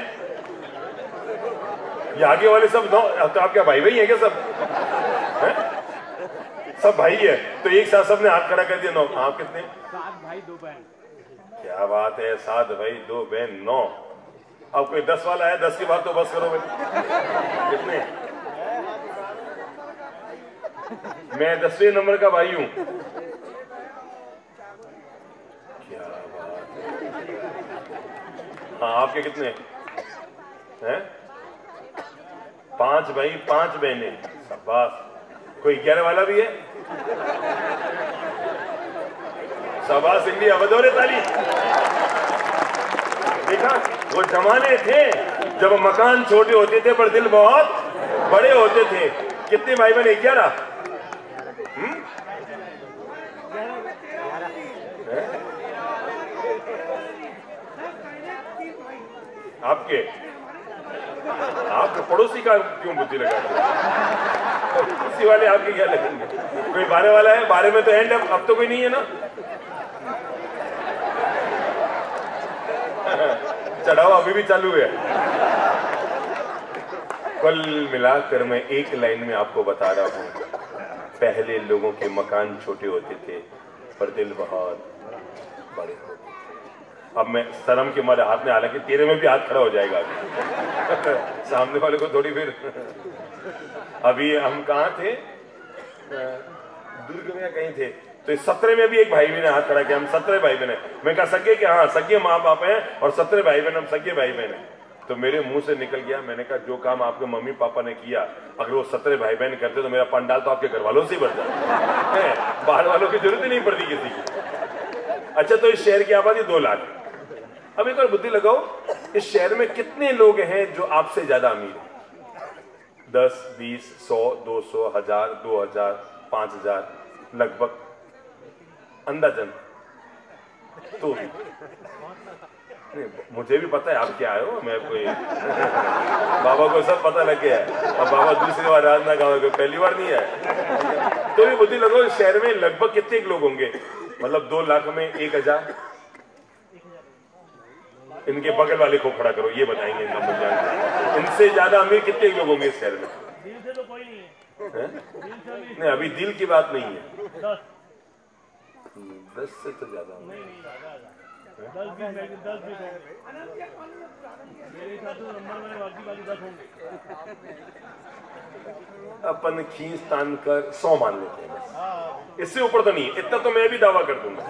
ये आगे वाले सब 9। तो आप क्या भाई भाई है क्या? सब है? सब भाई है तो एक साथ सबने हाथ खड़ा कर दिया। 9। आप कितने? 7 भाई 2 बहन। क्या बात है, 7 भाई 2 बहन 9। अब कोई 10 वाला है, 10 की बात तो बस करो भाई। कितने? मैं 10वें नंबर का भाई हूं। क्या बात है। हाँ, आपके कितने हैं? 5 भाई 5 बहनें। शाबाश। कोई 11 वाला भी है? शाबाश इंडिया, बदौरे ताली। देखा, वो जमाने थे जब मकान छोटे होते थे पर दिल बहुत बड़े होते थे। कितने भाई बहन? 11। आपके पड़ोसी का क्यों बुद्धि लगा? पड़ोसी वाले आपके क्या लगेंगे? कोई 12 वाला है? 12 में तो एंड अब तो कोई नहीं है ना? चढ़ावा अभी भी चालू है। कुल मिलाकर मैं एक लाइन में आपको बता रहा हूं, पहले लोगों के मकान छोटे होते थे पर दिल बहुत बड़े होते थे। अब मैं शर्म के मारे हाथ में, हालांकि तेरे में भी हाथ खड़ा हो जाएगा अभी। सामने वाले को थोड़ी फिर। अभी हम कहाँ थे? दुर्ग में कहीं थे, तो 17 में भी एक भाई बहन ने हाथ खड़ा किया। हम 17 भाई बहन है। मैं कहा सगे कि हाँ, सगे माँ बाप हैं और 17 भाई बहन, हम सगे भाई बहन है। तो मेरे मुंह से निकल गया, मैंने कहा जो काम आपके मम्मी पापा ने किया, अगर वो 17 भाई बहन करते तो मेरा पंडाल तो आपके घर वालों से ही बढ़ जाता, बाहर वालों की जरूरत ही नहीं पड़ती किसी की। अच्छा, तो इस शहर की आबादी 2 लाख। अब एक और बुद्धि लगाओ, इस शहर में कितने लोग हैं जो आपसे ज्यादा अमीर हैं? 10, 20, 100, 200, 1000, 2000, 5000, लगभग अंदाजन। तो मुझे भी पता है आप क्या आए हो, मैं कोई बाबा को सब पता लग गया है। अब बाबा दूसरी बार राज ना गाँव, पहली बार नहीं है। तो ये बुद्धि लगाओ, इस शहर में लगभग कितने लोग होंगे? मतलब 2 लाख में 1000। इनके बगल वाले को खड़ा करो, ये बताएंगे इनका मूल्यांकन। इनसे ज्यादा अमीर कितने लोग होंगे इस शहर में? दिल से तो कोई नहीं है। नहीं, अभी दिल की बात नहीं है। 10 से तो ज्यादा होंगे। 10 भी मेरे हिसाब से नंबर मैंने बाकी 10 होंगे। अपन खींच तान कर 100 मान लेते हैं बस। इससे ऊपर तो नहीं। इतना तो मैं भी दावा कर दूंगा।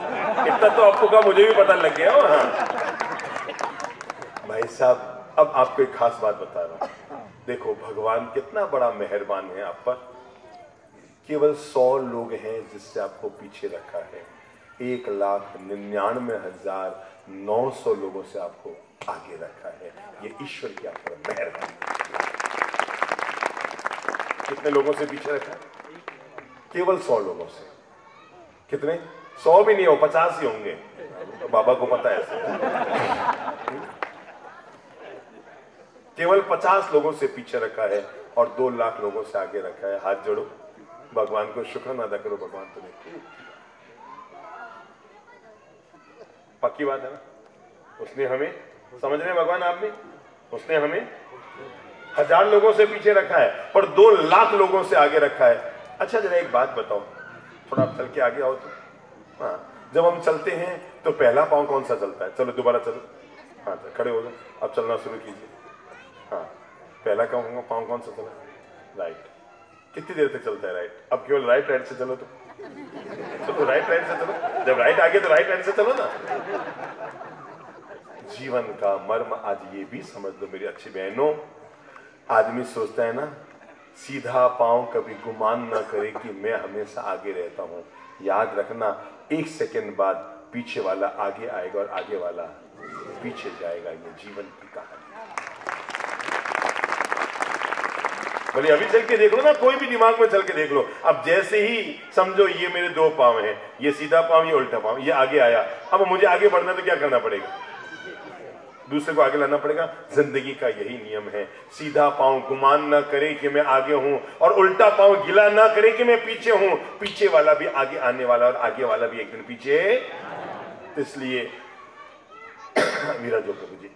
इतना तो आपको का मुझे भी पता लग गया हो। हाँ भाई साहब, अब आपको एक खास बात बता रहा हूं। देखो, भगवान कितना बड़ा मेहरबान है आप पर। केवल 100 लोग हैं जिससे आपको पीछे रखा है। 1,99,900 लोगों से आपको आगे रखा है। ये ईश्वर की आप पर मेहरबानी। कितने लोगों से पीछे रखा है? केवल 100 लोगों से। कितने? 100 भी नहीं हो, 50 ही होंगे। तो बाबा को पता है ऐसे। केवल 50 लोगों से पीछे रखा है और 2 लाख लोगों से आगे रखा है। हाथ जोड़ो, भगवान को शुक्र अदा करो। भगवान तुम्हें, पक्की बात है ना, उसने हमें, समझ रहे हैं भगवान आप में, उसने हमें 1000 लोगों से पीछे रखा है पर 2 लाख लोगों से आगे रखा है। अच्छा, जरा एक बात बताओ, थोड़ा आप चल के आगे आओ तो। हाँ, जब हम चलते हैं तो पहला पांव कौन सा चलता है? चलो दोबारा चलो। हाँ, खड़े हो जाओ, अब चलना शुरू कीजिए। हाँ, पहला पांव कौन सा चला? राइट। कितनी देर तक चलता है राइट? अब केवल राइट से चलो तो राइट से चलो। जब राइट आगे तो राइट से चलो ना। जीवन का मर्म आज ये भी समझ लो मेरी अच्छी बहनों। आदमी सोचता है ना, सीधा पांव कभी गुमान ना करे कि मैं हमेशा आगे रहता हूं। याद रखना, 1 सेकंड बाद पीछे वाला आगे आएगा और आगे वाला पीछे जाएगा। ये जीवन की कहानी। बोले अभी चल के देख लो ना, कोई भी दिमाग में चल के देख लो। अब जैसे ही समझो ये मेरे 2 पांव हैं, ये सीधा पांव, ये उल्टा पांव, ये आगे आया। अब मुझे आगे बढ़ना तो क्या करना पड़ेगा? दूसरे को आगे लाना पड़ेगा। जिंदगी का यही नियम है। सीधा पांव गुमान ना करे कि मैं आगे हूं और उल्टा पांव गिला ना करे कि मैं पीछे हूं। पीछे वाला भी आगे आने वाला और आगे वाला भी एक दिन पीछे। इसलिए वीरा जो प्रभु जी,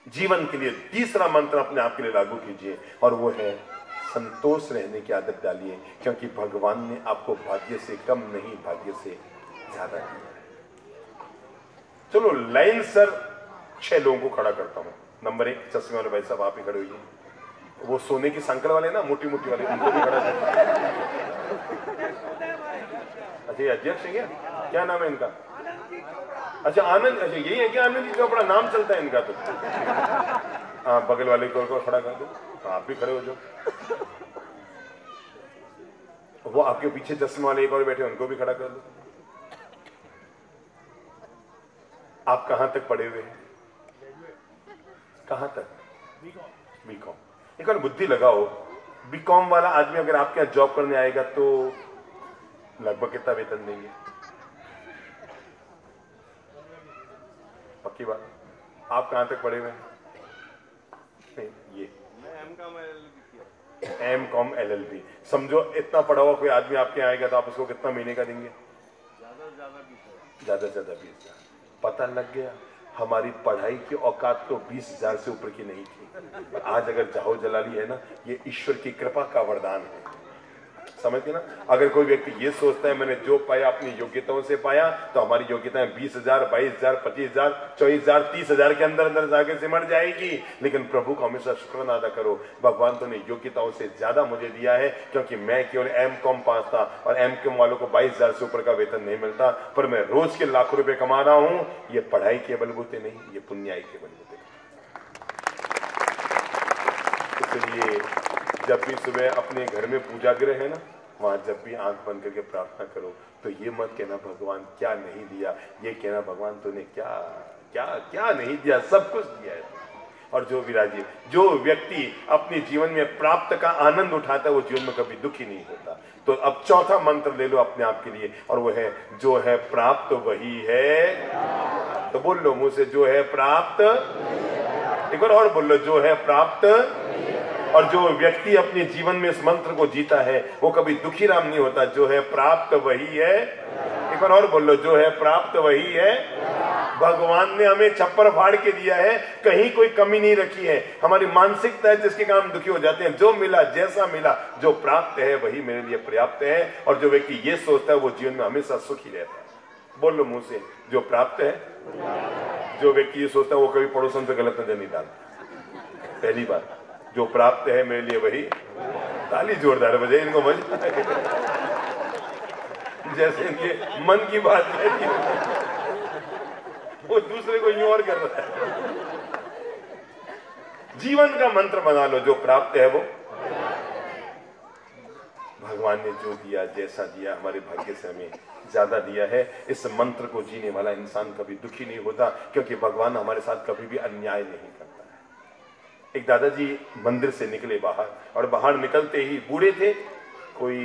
जीवन के लिए तीसरा मंत्र अपने आप के लिए लागू कीजिए और वो है संतोष रहने की आदत डालिए, क्योंकि भगवान ने आपको भाग्य से कम नहीं, भाग्य से ज्यादा किया। चलो लाइन सर 6 लोगों को खड़ा करता हूं। नंबर 1 चश्मे वाले भाई साहब आप ही खड़े होइए। वो सोने की संकल वाले ना, मोटी मोटी वाले, उनको भी खड़ा करता। अच्छा ये अध्यक्ष है क्या नाम है इनका? अच्छा आनंद, अच्छा यही है क्या आनंद जी? जो बड़ा नाम चलता है इनका। तो हाँ बगल वाले को खड़ा कर दो, आप भी खड़े हो जाओ। वो आपके पीछे चश्मे वाले एक और बैठे, उनको भी खड़ा कर दो। आप कहां तक पढ़े हुए हैं? कहां तक? बीकॉम। एक और बुद्धि लगाओ, बीकॉम वाला आदमी अगर आपके यहां जॉब करने आएगा तो लगभग कितना वेतन देंगे? पक्की बात। आप कहां तक पढ़े हुए हैं? नहीं, ये एम.कॉम LLB। समझो इतना पढ़ा हुआ कोई आदमी आपके आएगा तो आप उसको कितना महीने का देंगे? ज्यादा से ज्यादा 20,000। पता लग गया हमारी पढ़ाई की औकात तो 20,000 से ऊपर की नहीं थी। आज अगर जाहो जलाली है ना, ये ईश्वर की कृपा का वरदान है। समझते ना? अगर कोई व्यक्ति ये सोचता है मैंने जो पाया अपनी योग्यताओं से पाया, तो हमारी योग्यताएं 20,000, 22,000, 25,000, 24,000, 30,000 के अंदर अंदर जाके सिमट जाएगी। लेकिन प्रभु को हमेशा शुक्राना अदा करो, भगवान तूने योग्यताओं से ज्यादा मुझे दिया है, क्योंकि मैं केवल एम.कॉम पास था और एम.कॉम वालों को 22,000 से ऊपर का वेतन नहीं मिलता, पर मैं रोज के लाखों रुपए कमा रहा हूं। ये पढ़ाई के बलबूते नहीं, ये पुण्याई के बलबूते। इसलिए जब भी सुबह अपने घर में पूजा गृह है ना, वहां जब भी आंख बंद करके प्रार्थना करो तो ये मत कहना भगवान क्या नहीं दिया, ये कहना भगवान तूने क्या क्या क्या नहीं दिया, सब कुछ दिया है। और जो विराजी, जो व्यक्ति अपने जीवन में प्राप्त का आनंद उठाता है वो जीवन में कभी दुखी नहीं होता। तो अब चौथा मंत्र ले लो अपने आप के लिए, और वो है जो है प्राप्त वही है। तो बोल लो मुंह से, जो है प्राप्त। एक बार और बोल लो, जो है प्राप्त। और जो व्यक्ति अपने जीवन में इस मंत्र को जीता है वो कभी दुखी राम नहीं होता। जो है प्राप्त वही है। एक बार और बोल लो, जो है प्राप्त वही है। भगवान ने हमें छप्पर फाड़ के दिया है, कहीं कोई कमी नहीं रखी है। हमारी मानसिकता है जिसके कारण हम दुखी हो जाते हैं। जो मिला, जैसा मिला, जो प्राप्त है वही मेरे लिए पर्याप्त है। और जो व्यक्ति ये सोचता है वो जीवन में हमेशा सुखी रहता है। बोल लो मुंह से, जो प्राप्त है। जो व्यक्ति ये सोचता है वो कभी पड़ोसन से गलत नजर नहीं डालता। पहली बात, जो प्राप्त है मेरे लिए वही। ताली जोरदार बजाए, इनको मजा आए। जैसे इनके मन की बात है, वो दूसरे को यूं और कर रहा है। जीवन का मंत्र बना लो, जो प्राप्त है वो। भगवान ने जो दिया, जैसा दिया, हमारे भाग्य से हमें ज्यादा दिया है। इस मंत्र को जीने वाला इंसान कभी दुखी नहीं होता, क्योंकि भगवान हमारे साथ कभी भी अन्याय नहीं करता। एक दादाजी मंदिर से निकले बाहर, और बाहर निकलते ही बूढ़े थे, कोई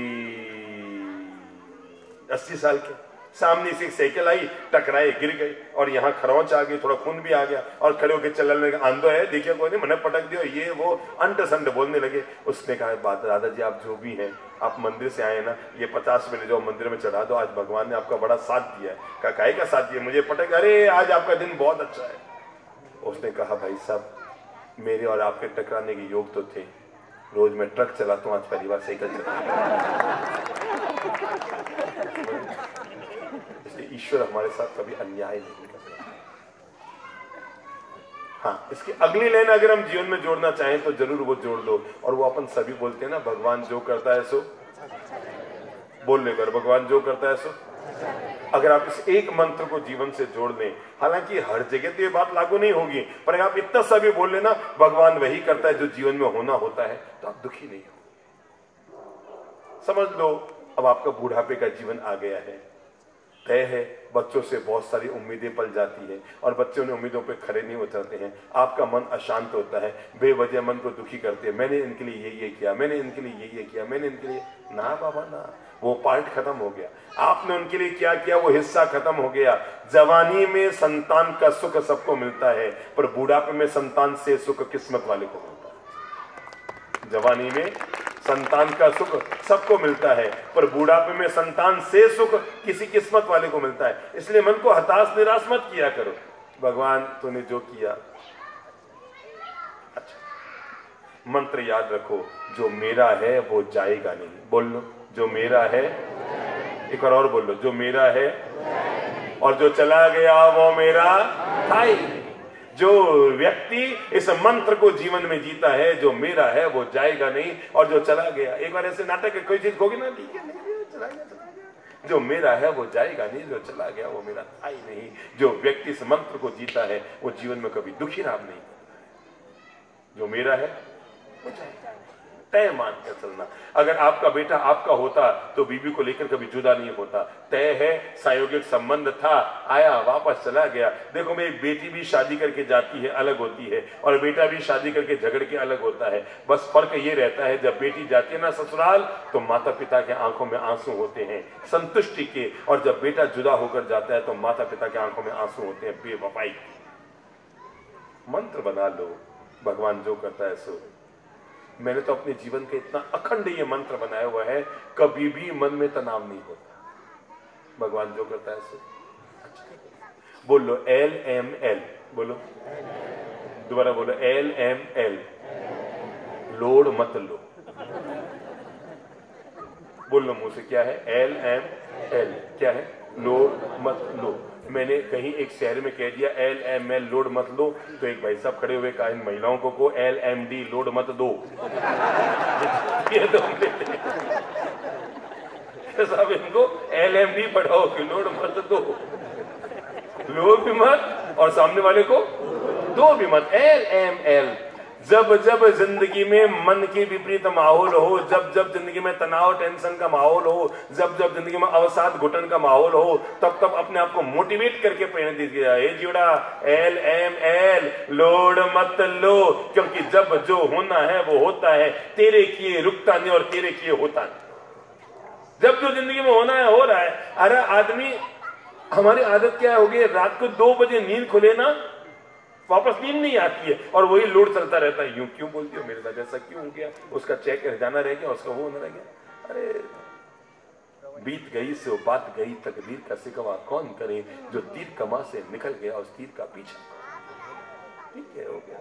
80 साल के। सामने से एक साइकिल आई, टकराए, गिर गई, और यहाँ खरोंच आ गई, थोड़ा खून भी आ गया, और खड़े होकर चलने लगे। आंधो है, देखिए कोई नहीं, मैंने पटक दिया, ये वो अंट संट बोलने लगे। उसने कहा, दादाजी आप जो भी हैं, आप मंदिर से आए ना, ये 50 रुपए ले जाओ, मंदिर में चढ़ा दो, आज भगवान ने आपका बड़ा साथ दिया है। काहे का साथ दिया? मुझे पटक। अरे आज आपका दिन बहुत अच्छा है। उसने कहा, भाई साहब मेरे और आपके टकराने के योग तो थे, रोज मैं ट्रक चलाता हूं, आज पहली बार साइकिल चलाता। इसलिए ईश्वर हमारे साथ कभी अन्याय नहीं करता। हाँ, इसकी अगली लाइन अगर हम जीवन में जोड़ना चाहें तो जरूर वो जोड़ दो, और वो अपन सभी बोलते हैं ना, भगवान जो करता है सो। बोल लेकर, भगवान जो करता है सो। अगर आप इस एक मंत्र को जीवन से जोड़ लें, हालांकि हर जगह तो ये बात लागू नहीं होगी, पर अगर आप इतना सा भी बोल लेना, भगवान वही करता है जो जीवन में होना होता है, तो आप दुखी नहीं हो। समझ लो अब आपका बुढ़ापे का जीवन आ गया है, तय है। बच्चों से बहुत सारी उम्मीदें पल जाती है, और बच्चे उन उम्मीदों पे खड़े नहीं उतरते हैं। आपका मन अशांत होता है, बेवजह मन को दुखी करते हैं। मैंने इनके लिए ये किया, मैंने इनके लिए ये किया, मैंने इनके लिए। ना बाबा ना, वो पार्ट खत्म हो गया। आपने उनके लिए क्या किया वो हिस्सा खत्म हो गया। जवानी में संतान का सुख सबको मिलता है, पर बुढ़ापे में संतान से सुख किस्मत वाले को मिलता है। जवानी में संतान का सुख सबको मिलता है, पर बुढ़ापे में संतान से सुख किसी किस्मत वाले को मिलता है। इसलिए मन को हताश निराश मत किया करो। भगवान तूने जो किया अच्छा। मंत्र याद रखो, जो मेरा है वो जाएगा नहीं। बोल लो, जो मेरा है एक और बोल लो, जो मेरा है और जो चला गया वो मेरा था ही नहीं। जो व्यक्ति इस मंत्र को जीवन में जीता है, जो मेरा है वो जाएगा नहीं और जो चला गया, एक बार ऐसे नाटक है, कोई चीज होगी ना, ठीक है, नहीं चला गया, जो मेरा है वो जाएगा नहीं, जो चला गया वो मेरा था ही नहीं। जो व्यक्ति इस मंत्र को जीता है वो जीवन में कभी दुखी राम नहीं करता। जो मेरा है वो जाएगा, तय मान कर चलना। अगर आपका बेटा आपका होता तो बीवी को लेकर कभी जुदा नहीं होता। तय है, सायोगिक संबंध था, आया वापस चला गया। देखो मेरी बेटी भी शादी करके जाती है, अलग होती है, और बेटा भी शादी करके झगड़ के अलग होता है। बस फर्क ये रहता है, जब बेटी जाती है ना ससुराल तो माता पिता के आंखों में आंसू होते हैं संतुष्टि के, और जब बेटा जुदा होकर जाता है तो माता पिता के आंखों में आंसू होते हैं बेवफाई के। मंत्र बना लो, भगवान जो करता है सो। मैंने तो अपने जीवन के इतना अखंड ये मंत्र बनाया हुआ है, कभी भी मन में तनाव नहीं होता। भगवान जो करता है सो। बोल लो LML, बोलो दोबारा बोलो LML, लोड मत लो। बोल लो मुंह से, क्या है LML, क्या है, लोड मत लो। मैंने कहीं एक शहर में कह दिया LML लोड मत लो, तो एक भाई साहब खड़े हुए कहा इन महिलाओं को LMD लोड मत दो। ये तो साहब इनको LMD पढ़ाओ कि लोड मत दो, लो भी मत और सामने वाले को दो भी मत। LML। जब जब जिंदगी में मन की विपरीत माहौल हो, जब जब जिंदगी में तनाव टेंशन का माहौल हो, जब जब जिंदगी में अवसाद घुटन का माहौल हो, तब तब अपने आप को मोटिवेट करके प्रेरणा दीजिए, जीड़ा LML लोड मत लो, क्योंकि जब जो होना है वो होता है, तेरे किए रुकता नहीं और तेरे किए होता नहीं। जब जो जिंदगी में होना है हो रहा है। अरे आदमी, हमारी आदत क्या हो गई, रात को 2 बजे नींद खुले ना वापस नींद नहीं आती है और वही लोड चलता रहता है। यूं क्यों बोलती हो, मेरे साथ ऐसा क्यों हो गया, उसका चेक जाना रह गया, उसका वो होना रह गया। अरे बीत गई सो बात गई, तकदीर का सिकवा कौन करे, जो तीर कमा से निकल गया उस तीर का पीछा। ठीक है, हो गया।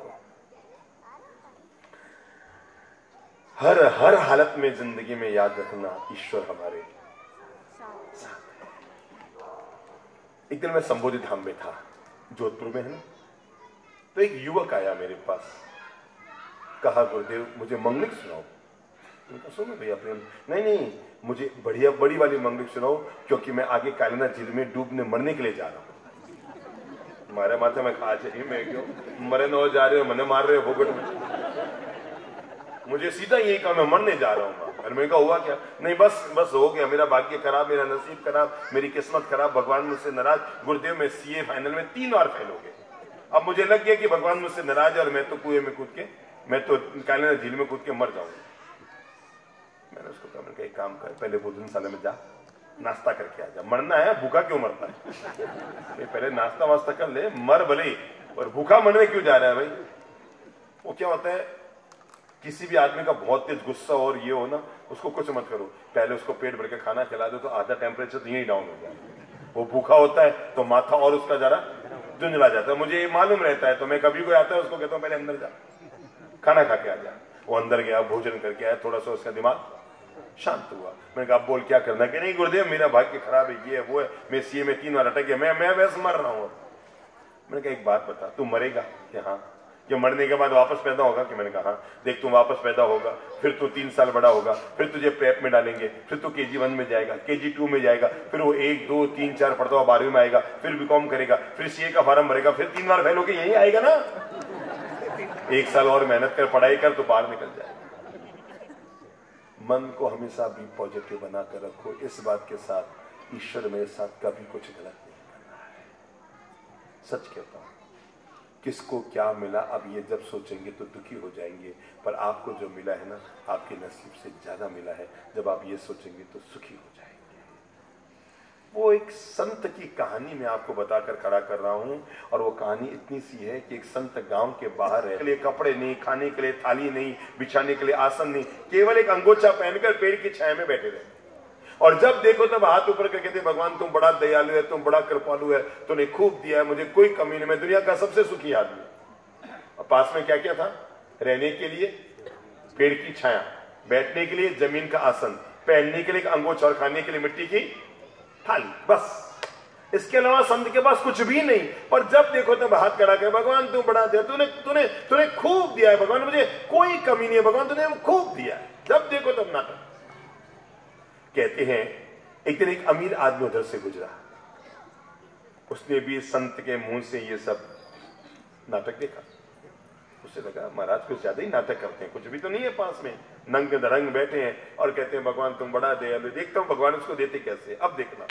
हर हर हालत में जिंदगी में याद रखना, ईश्वर हमारे साथ है। एक दिन मैं संबोधि धाम में था, जोधपुर में है ना, तो एक युवक आया मेरे पास, कहा गुरुदेव मुझे मंगलिक सुनाओ। उनका सुनो भैया प्रेम, नहीं मुझे बढ़िया बड़ी वाली मंगलिक सुनाओ, क्योंकि मैं आगे कालीना झील में डूबने मरने के लिए जा रहा हूं। हमारे माथे में खा चाहिए, मैं क्यों मरे न हो जा रहे हो, मने मार रहे हो भोगट में, मुझे सीधा यही कहा मैं मरने जा रहा हूँ। और मैंने कहा हुआ क्या, नहीं बस हो गया, मेरा भाग्य खराब, मेरा नसीब खराब, मेरी किस्मत खराब, भगवान मुझसे नाराज। गुरुदेव मैं CA फाइनल में 3 बार फेल हो गया। अब मुझे लग गया कि भगवान मुझसे नाराज है और मैं तो कुएं में कूद के, मैं तो कालीना झील में कूद के मर जाऊंगा। मैंने उसको कहा, मैंने कहा एक काम कर, पहले भोजनशाला में जा, नाश्ता करके आ जा, मरना है भूखा क्यों मरता है, पहले नाश्ता वास्ता कर ले, मर भले, और भूखा मरने क्यों जा रहा है भाई। वो क्या होता है, किसी भी आदमी का बहुत तेज गुस्सा और ये हो ना, उसको कुछ मत करो, पहले उसको पेट भर के खाना खिला दो तो आधा टेम्परेचर यही डाउन हो जाए। वो भूखा होता है तो माथा और उसका जरा झुंझला जाता है, मुझे ये मालूम रहता है। तो मैं कभी कोई आता है उसको कहता हूँ पहले अंदर जा, खाना खा के आ जा। वो अंदर गया, भोजन करके आया, थोड़ा सा उसका दिमाग शांत हुआ। मैंने कहा बोल क्या करना, कि नहीं गुरुदेव मेरा भाग्य खराब है, ये है वो है, मैं CA में 3 बार अटक गया, मैं वैसे मर रहा हूँ। मैंने कहा एक बात बता, तू मरेगा कि हाँ, कि मरने के बाद वापस पैदा होगा, कि मैंने कहा हाँ। देख तू वापस पैदा होगा, फिर तू 3 साल बड़ा होगा, फिर तुझे प्रेप में डालेंगे, फिर तू KG1 में जाएगा, KG2 में जाएगा, फिर वो 1 2 3 4 पढ़ता हुआ 12वीं में आएगा, फिर BCom करेगा, फिर CA का फॉर्म भरेगा, फिर 3 बार फेल होकर यही आएगा ना। 1 साल और मेहनत कर, पढ़ाई कर, तो बाहर निकल जाएगा। मन को हमेशा भी पॉजिटिव बनाकर रखो, इस बात के साथ ईश्वर मेरे साथ कभी कुछ गलत नहीं करना है। सच कहता हूं, किसको क्या मिला अब ये जब सोचेंगे तो दुखी हो जाएंगे, पर आपको जो मिला है ना, आपके नसीब से ज्यादा मिला है, जब आप ये सोचेंगे तो सुखी हो जाएंगे। वो एक संत की कहानी मैं आपको बताकर खड़ा कर रहा हूं, और वो कहानी इतनी सी है कि एक संत गांव के बाहर है, के लिए कपड़े नहीं, खाने के लिए थाली नहीं, बिछाने के लिए आसन नहीं, केवल एक अंगोछा पहनकर पेड़ की छाया में बैठे रहे। और जब देखो तब हाथ ऊपर करके कहते भगवान तुम बड़ा दयालु है, तुम बड़ा कृपालु है, तूने खूब दिया है, मुझे कोई कमी नहीं, मैं दुनिया का सबसे सुखी आदमी। और पास में क्या क्या था, रहने के लिए पेड़ की छाया, बैठने के लिए जमीन का आसन, पहनने के लिए अंगोछा और खाने के लिए मिट्टी की थाली, बस। इसके अलावा संत के पास कुछ भी नहीं। पर जब देखो तब हाथ खड़ा कर, भगवान तू बड़ा दे, तूने तूने तूने खूब दिया है भगवान, मुझे कोई कमी नहीं है भगवान, तूने खूब दिया है। जब देखो तब नाटक। कहते हैं एक दिन एक अमीर आदमी उधर से गुजरा, उसने भी संत के मुंह से ये सब नाटक देखा। उससे लगा महाराज कुछ ज्यादा ही नाटक करते हैं, कुछ भी तो नहीं है पास में, नंग दरंग बैठे हैं और कहते हैं भगवान तुम बड़ा दयालु। देखता हूं भगवान उसको देते कैसे। अब देखना,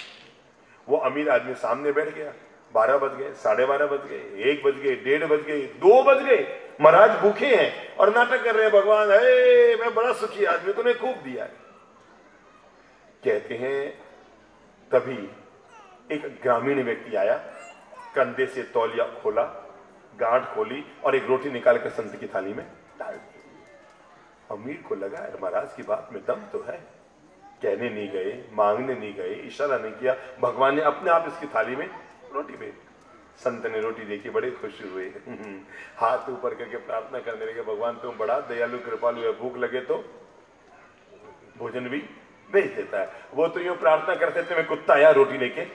वो अमीर आदमी सामने बैठ गया। 12 बज गए, 12:30 बज गए, 1 बज गए, 1:30 बज गए, 2 बज गए। महाराज भूखे हैं और नाटक कर रहे हैं, भगवान हे मैं बड़ा सुखी आदमी, तूने खूब दिया है। कहते हैं तभी एक ग्रामीण व्यक्ति आया, कंधे से तौलिया खोला, गांठ खोली और एक रोटी निकाल कर संत की थाली में डाल दी। अमीर को लगा महाराज की बात में दम तो है, कहने नहीं गए, मांगने नहीं गए, इशारा नहीं किया, भगवान ने अपने आप इसकी थाली में रोटी भेज। संत ने रोटी देखी, बड़े खुश हुए, हाथ ऊपर करके प्रार्थना करने लगे, भगवान तुम बड़ा दयालु कृपालु है, भूख लगे तो भोजन भी भेज देता है। वो तो यूं प्रार्थना करते थे, मैं कुत्ता आया रोटी लेके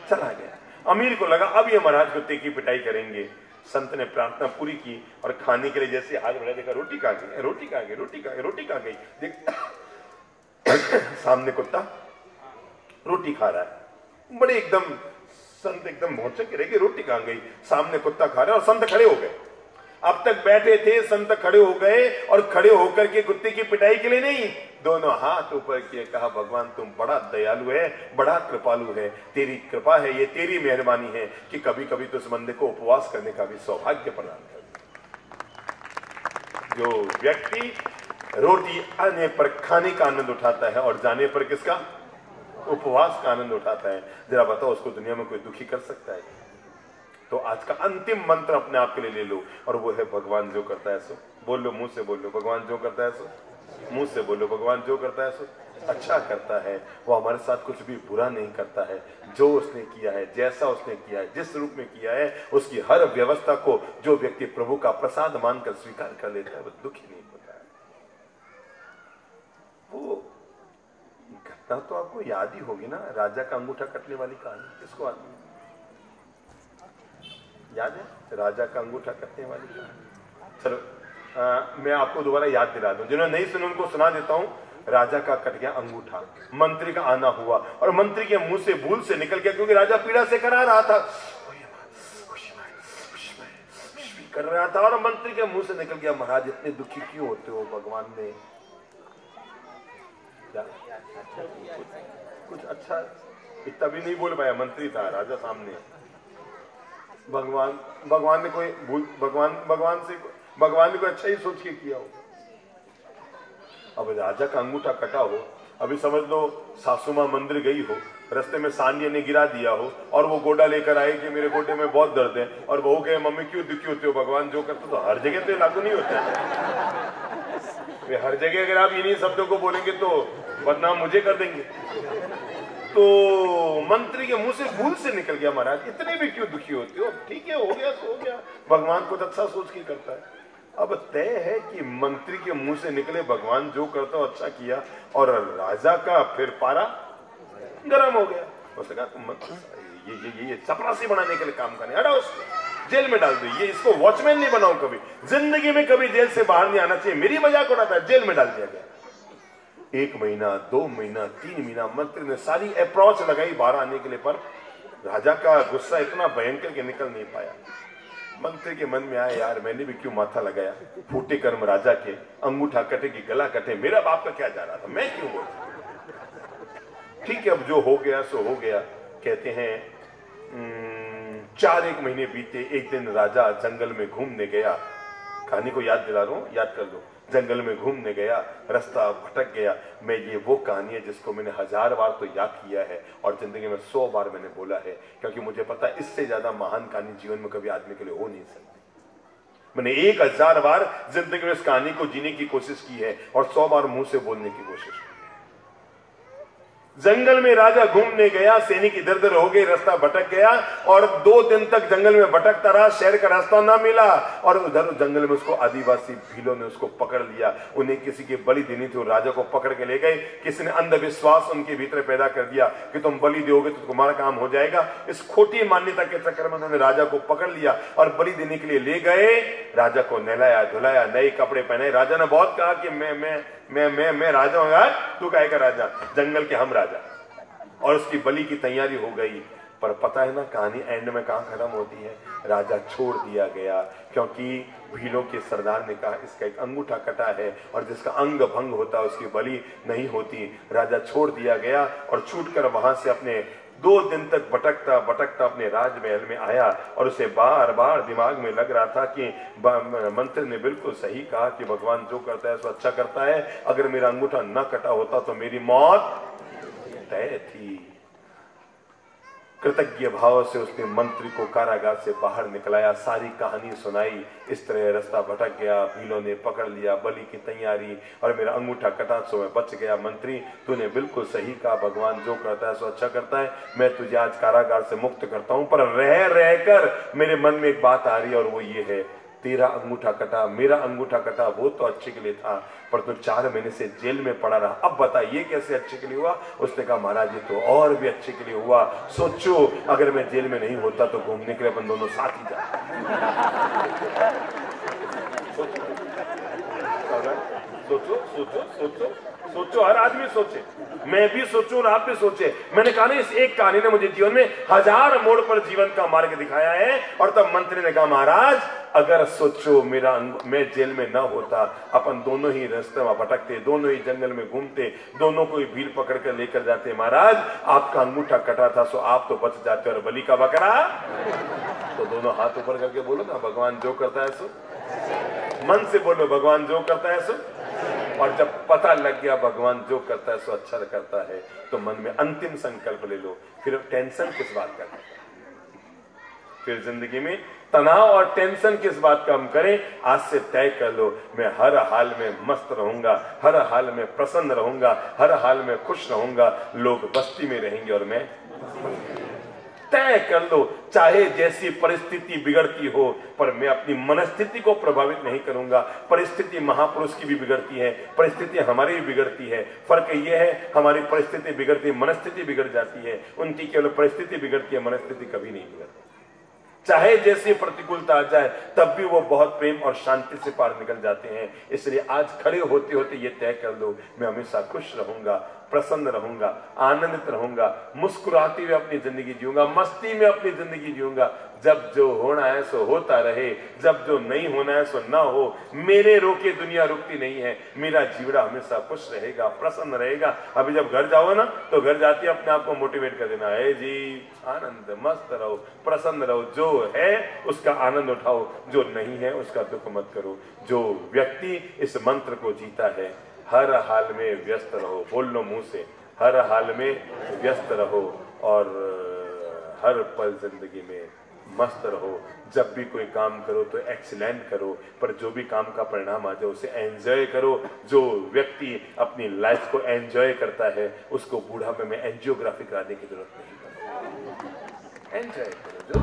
चला गया। अमीर को लगा अब ये महाराज कुत्ते की पिटाई करेंगे। संत ने प्रार्थना पूरी की और खाने के लिए जैसे हाथ बढ़ाया, देखा रोटी कहाँ गई, रोटी कहाँ गई, रोटी कहाँ गई, रोटी कहाँ गई। देख सामने कुत्ता रोटी खा रहा है, बड़े एकदम संत एकदम भौचक के रह गए, रोटी कहाँ गई, सामने कुत्ता खा रहा है और संत खड़े हो गए। अब तक बैठे थे, संत खड़े हो गए और खड़े होकर के कुत्ते की पिटाई के लिए नहीं, दोनों हाथ ऊपर किए, कहा भगवान तुम बड़ा दयालु है, बड़ा कृपालु है, तेरी कृपा है, ये तेरी मेहरबानी है कि कभी कभी तो इस बंदे को उपवास करने का भी सौभाग्य प्रदान कर। जो व्यक्ति रोटी आने पर खाने का आनंद उठाता है और जाने पर किसका, उपवास का आनंद उठाता है, जरा बताओ उसको दुनिया में कोई दुखी कर सकता है? तो आज का अंतिम मंत्र अपने आप के लिए ले लो, और वो है भगवान जो करता है सो बोल लो, मुंह से बोल लो, भगवान जो करता है सो मुंह से बोलो, भगवान जो करता है सो अच्छा करता है। वो हमारे साथ कुछ भी बुरा नहीं करता है। जो उसने किया है, जैसा उसने किया है, जिस रूप में किया है, उसकी हर व्यवस्था को जो व्यक्ति प्रभु का प्रसाद मानकर स्वीकार कर लेता है वो दुखी नहीं होता है। वो घटना तो आपको याद ही होगी ना, राजा का अंगूठा कटने वाली कहानी, किसको आती है? याद है राजा का अंगूठा कटने वाली कहानी? चलो मैं आपको दोबारा याद दिला दूं, जिन्होंने नहीं सुना उनको सुना देता हूं। राजा का कट गया अंगूठा, मंत्री का आना हुआ और मंत्री के मुंह से भूल से निकल गया, क्योंकि राजा पीड़ा से करा रहा था, कर रहा था और मंत्री के मुंह से निकल गया, महाराज इतने दुखी क्यों होते हो? भगवान ने कुछ अच्छा इतना भी नहीं बोल पाया, मंत्री था, राजा सामने। भगवान ने कोई भगवान ने कोई अच्छा ही सोच के किया हो। अब राजा का अंगूठा कटा हो, अभी समझ लो सासू मां मंदिर गई हो, रास्ते में सांडिया ने गिरा दिया हो और वो गोडा लेकर आए कि मेरे गोडे में बहुत दर्द है, और बहू कहे मम्मी क्यों दुखी होते हो? भगवान जो करते तो हर जगह तो लागू नहीं होता है। हर जगह अगर आप इन्हीं शब्दों को बोलेंगे तो बदनाम मुझे कर देंगे। तो मंत्री के मुंह से भूल से निकल गया, महाराज इतने भी क्यों दुखी होते हो? ठीक है, हो गया तो हो गया, भगवान कुछ अच्छा सोच के करता है। अब तय है कि मंत्री के मुंह से निकले भगवान जो करता हो अच्छा किया, और राजा का फिर पारा गरम हो गया। उसने कहा तुम ये चपरासी बनाने के लिए काम करने, हटाओ उसको जेल में डाल दो, ये इसको वॉचमैन नहीं बनाओ, कभी जिंदगी में कभी जेल से बाहर नहीं आना चाहिए, मेरी मजाक उड़ाता है, जेल में डाल दिया गया। 1 महीना 2 महीना 3 महीना मंत्री ने सारी अप्रोच लगाई बाहर आने के लिए, पर राजा का गुस्सा इतना भयंकर कि निकल नहीं पाया। मंत्री के मन में आया यार मैंने भी क्यों माथा लगाया, फूटे कर्म राजा के, अंगूठा कटे कि गला कटे, मेरा बाप का क्या जा रहा था, मैं क्यों बोल। ठीक है, अब जो हो गया सो हो गया। कहते हैं 4 महीने बीते। एक दिन राजा जंगल में घूमने गया, कहानी को याद दिला रहा हूं, याद कर लो। जंगल में घूमने गया, रास्ता भटक गया। मैं ये वो कहानी है जिसको मैंने 1000 बार तो याद किया है और जिंदगी में 100 बार मैंने बोला है, क्योंकि मुझे पता है इससे ज्यादा महान कहानी जीवन में कभी आदमी के लिए हो नहीं सकती। मैंने 1000 बार जिंदगी में इस कहानी को जीने की कोशिश की है और 100 बार मुंह से बोलने की कोशिश की है। जंगल में राजा घूमने गया, सैनिक इधर उधर हो गए, रास्ता भटक गया और 2 दिन तक जंगल में भटकता रहा, शहर का रास्ता ना मिला। और उधर जंगल में उसको आदिवासी भीलों ने उसको पकड़ लिया, उन्हें किसी की बलि देनी थी, राजा को पकड़ के ले गए। किसी ने अंधविश्वास उनके भीतर पैदा कर दिया कि तुम बलि दोगे तो तुम्हारा काम हो जाएगा। इस खोटी मान्यता के चक्कर में उन्होंने राजा को पकड़ लिया और बलि देने के लिए ले गए। राजा को नहलाया धुलाया, नए कपड़े पहने। राजा ने बहुत कहा कि मैं राजा हूं। यार तू काहे का राजा, जंगल के हम राजा। और उसकी बलि की तैयारी हो गई। पर पता है ना कहानी एंड में कहां खत्म होती है? राजा छोड़ दिया गया, क्योंकि भीलों के सरदार ने कहा इसका एक अंगूठा कटा है और जिसका अंग भंग होता है उसकी बलि नहीं होती। राजा छोड़ दिया गया और छूटकर वहां से अपने 2 दिन तक भटकता भटकता अपने राजमहल में आया। और उसे बार बार दिमाग में लग रहा था कि मंत्री ने बिल्कुल सही कहा कि भगवान जो करता है सो अच्छा करता है। अगर मेरा अंगूठा न कटा होता तो मेरी मौत तय थी। कृतज्ञ भाव से उसने मंत्री को कारागार से बाहर निकलाया, सारी कहानी सुनाई। इस तरह रास्ता भटक गया, भीलों ने पकड़ लिया, बलि की तैयारी, और मेरा अंगूठा कटा सो मैं बच गया। मंत्री तूने बिल्कुल सही कहा, भगवान जो करता है सो अच्छा करता है। मैं तुझे आज कारागार से मुक्त करता हूं, पर रह रहकर मेरे मन में एक बात आ रही है और वो ये है, तेरा अंगूठा कटा, मेरा अंगूठा कटा, वो तो अच्छे के लिए था, पर तू 4 महीने से जेल में पड़ा रहा। अब बता ये कैसे अच्छे के लिए हुआ? उसने कहा महाराज ये तो और भी अच्छे के लिए हुआ। सोचो अगर मैं जेल में नहीं होता तो घूमने के लिए अपन दोनों साथ ही जाते। सोचो सोचो सोचो सोचो, हर आदमी सोचे, मैं भी सोचूं और आप भी सोचे। मैंने कहा ना इस एक कहानी ने मुझे जीवन में 1000 मोड़ पर जीवन का मार्ग दिखाया है। और तब मंत्री ने कहा महाराज अगर सोचो मैं जेल में ना होता, अपन दोनों ही रास्ते में भटकते, दोनों ही जंगल में घूमते, दोनों को भीड़ पकड़ कर लेकर जाते। महाराज आपका अंगूठा कटा था सो आप तो बच जाते और बलि का बकरा। तो दोनों हाथ ऊपर करके बोलो ना भगवान जो करता है सो, मन से बोलो भगवान जो करता है सो। और जब पता लग गया भगवान जो करता है सो अच्छा करता है, तो मन में अंतिम संकल्प ले लो, फिर टेंशन किस बात का, फिर जिंदगी में तनाव और टेंशन किस बात का हम करें। आज से तय कर लो मैं हर हाल में मस्त रहूंगा, हर हाल में प्रसन्न रहूंगा, हर हाल में खुश रहूंगा। लोग बस्ती में रहेंगे और मैं तय कर लो चाहे जैसी परिस्थिति बिगड़ती हो, पर मैं अपनी मनस्थिति को प्रभावित नहीं करूंगा। परिस्थिति महापुरुष की भी बिगड़ती है, परिस्थिति हमारी भी बिगड़ती है। फर्क यह है हमारी परिस्थिति बिगड़ती है, मनस्थिति बिगड़ जाती है। उनकी केवल परिस्थिति बिगड़ती है, मनस्थिति कभी नहीं बिगड़ती। चाहे जैसी प्रतिकूलता आ जाए तब भी वो बहुत प्रेम और शांति से पार निकल जाते हैं। इसलिए आज खड़े होते होते ये तय कर लो मैं हमेशा खुश रहूंगा, प्रसन्न रहूंगा, आनंदित रहूंगा, मुस्कुराती हुई अपनी जिंदगी जीऊंगा, मस्ती में अपनी जिंदगी जीऊंगा। जब जो होना है सो होता रहे, जब जो नहीं होना है सो ना हो। मेरे रोके दुनिया रुकती नहीं है, मेरा जीवड़ा हमेशा खुश रहेगा, प्रसन्न रहेगा। अभी जब घर जाओ ना तो घर जाते अपने आप को मोटिवेट कर देना है जी आनंद मस्त रहो, प्रसन्न रहो, जो है उसका आनंद उठाओ, जो नहीं है उसका दुख मत करो। जो व्यक्ति इस मंत्र को जीता है हर हाल में व्यस्त रहो, बोल लो मुंह से, हर हाल में व्यस्त रहो और हर पल जिंदगी में मस्त रहो। जब भी कोई काम करो तो एक्सीलेंट करो, पर जो भी काम का परिणाम आ जाए उसे एंजॉय करो। जो व्यक्ति अपनी लाइफ को एंजॉय करता है उसको बुढ़ापे में एंजियोग्राफी कराने की जरूरत नहीं। एंजॉय करो जो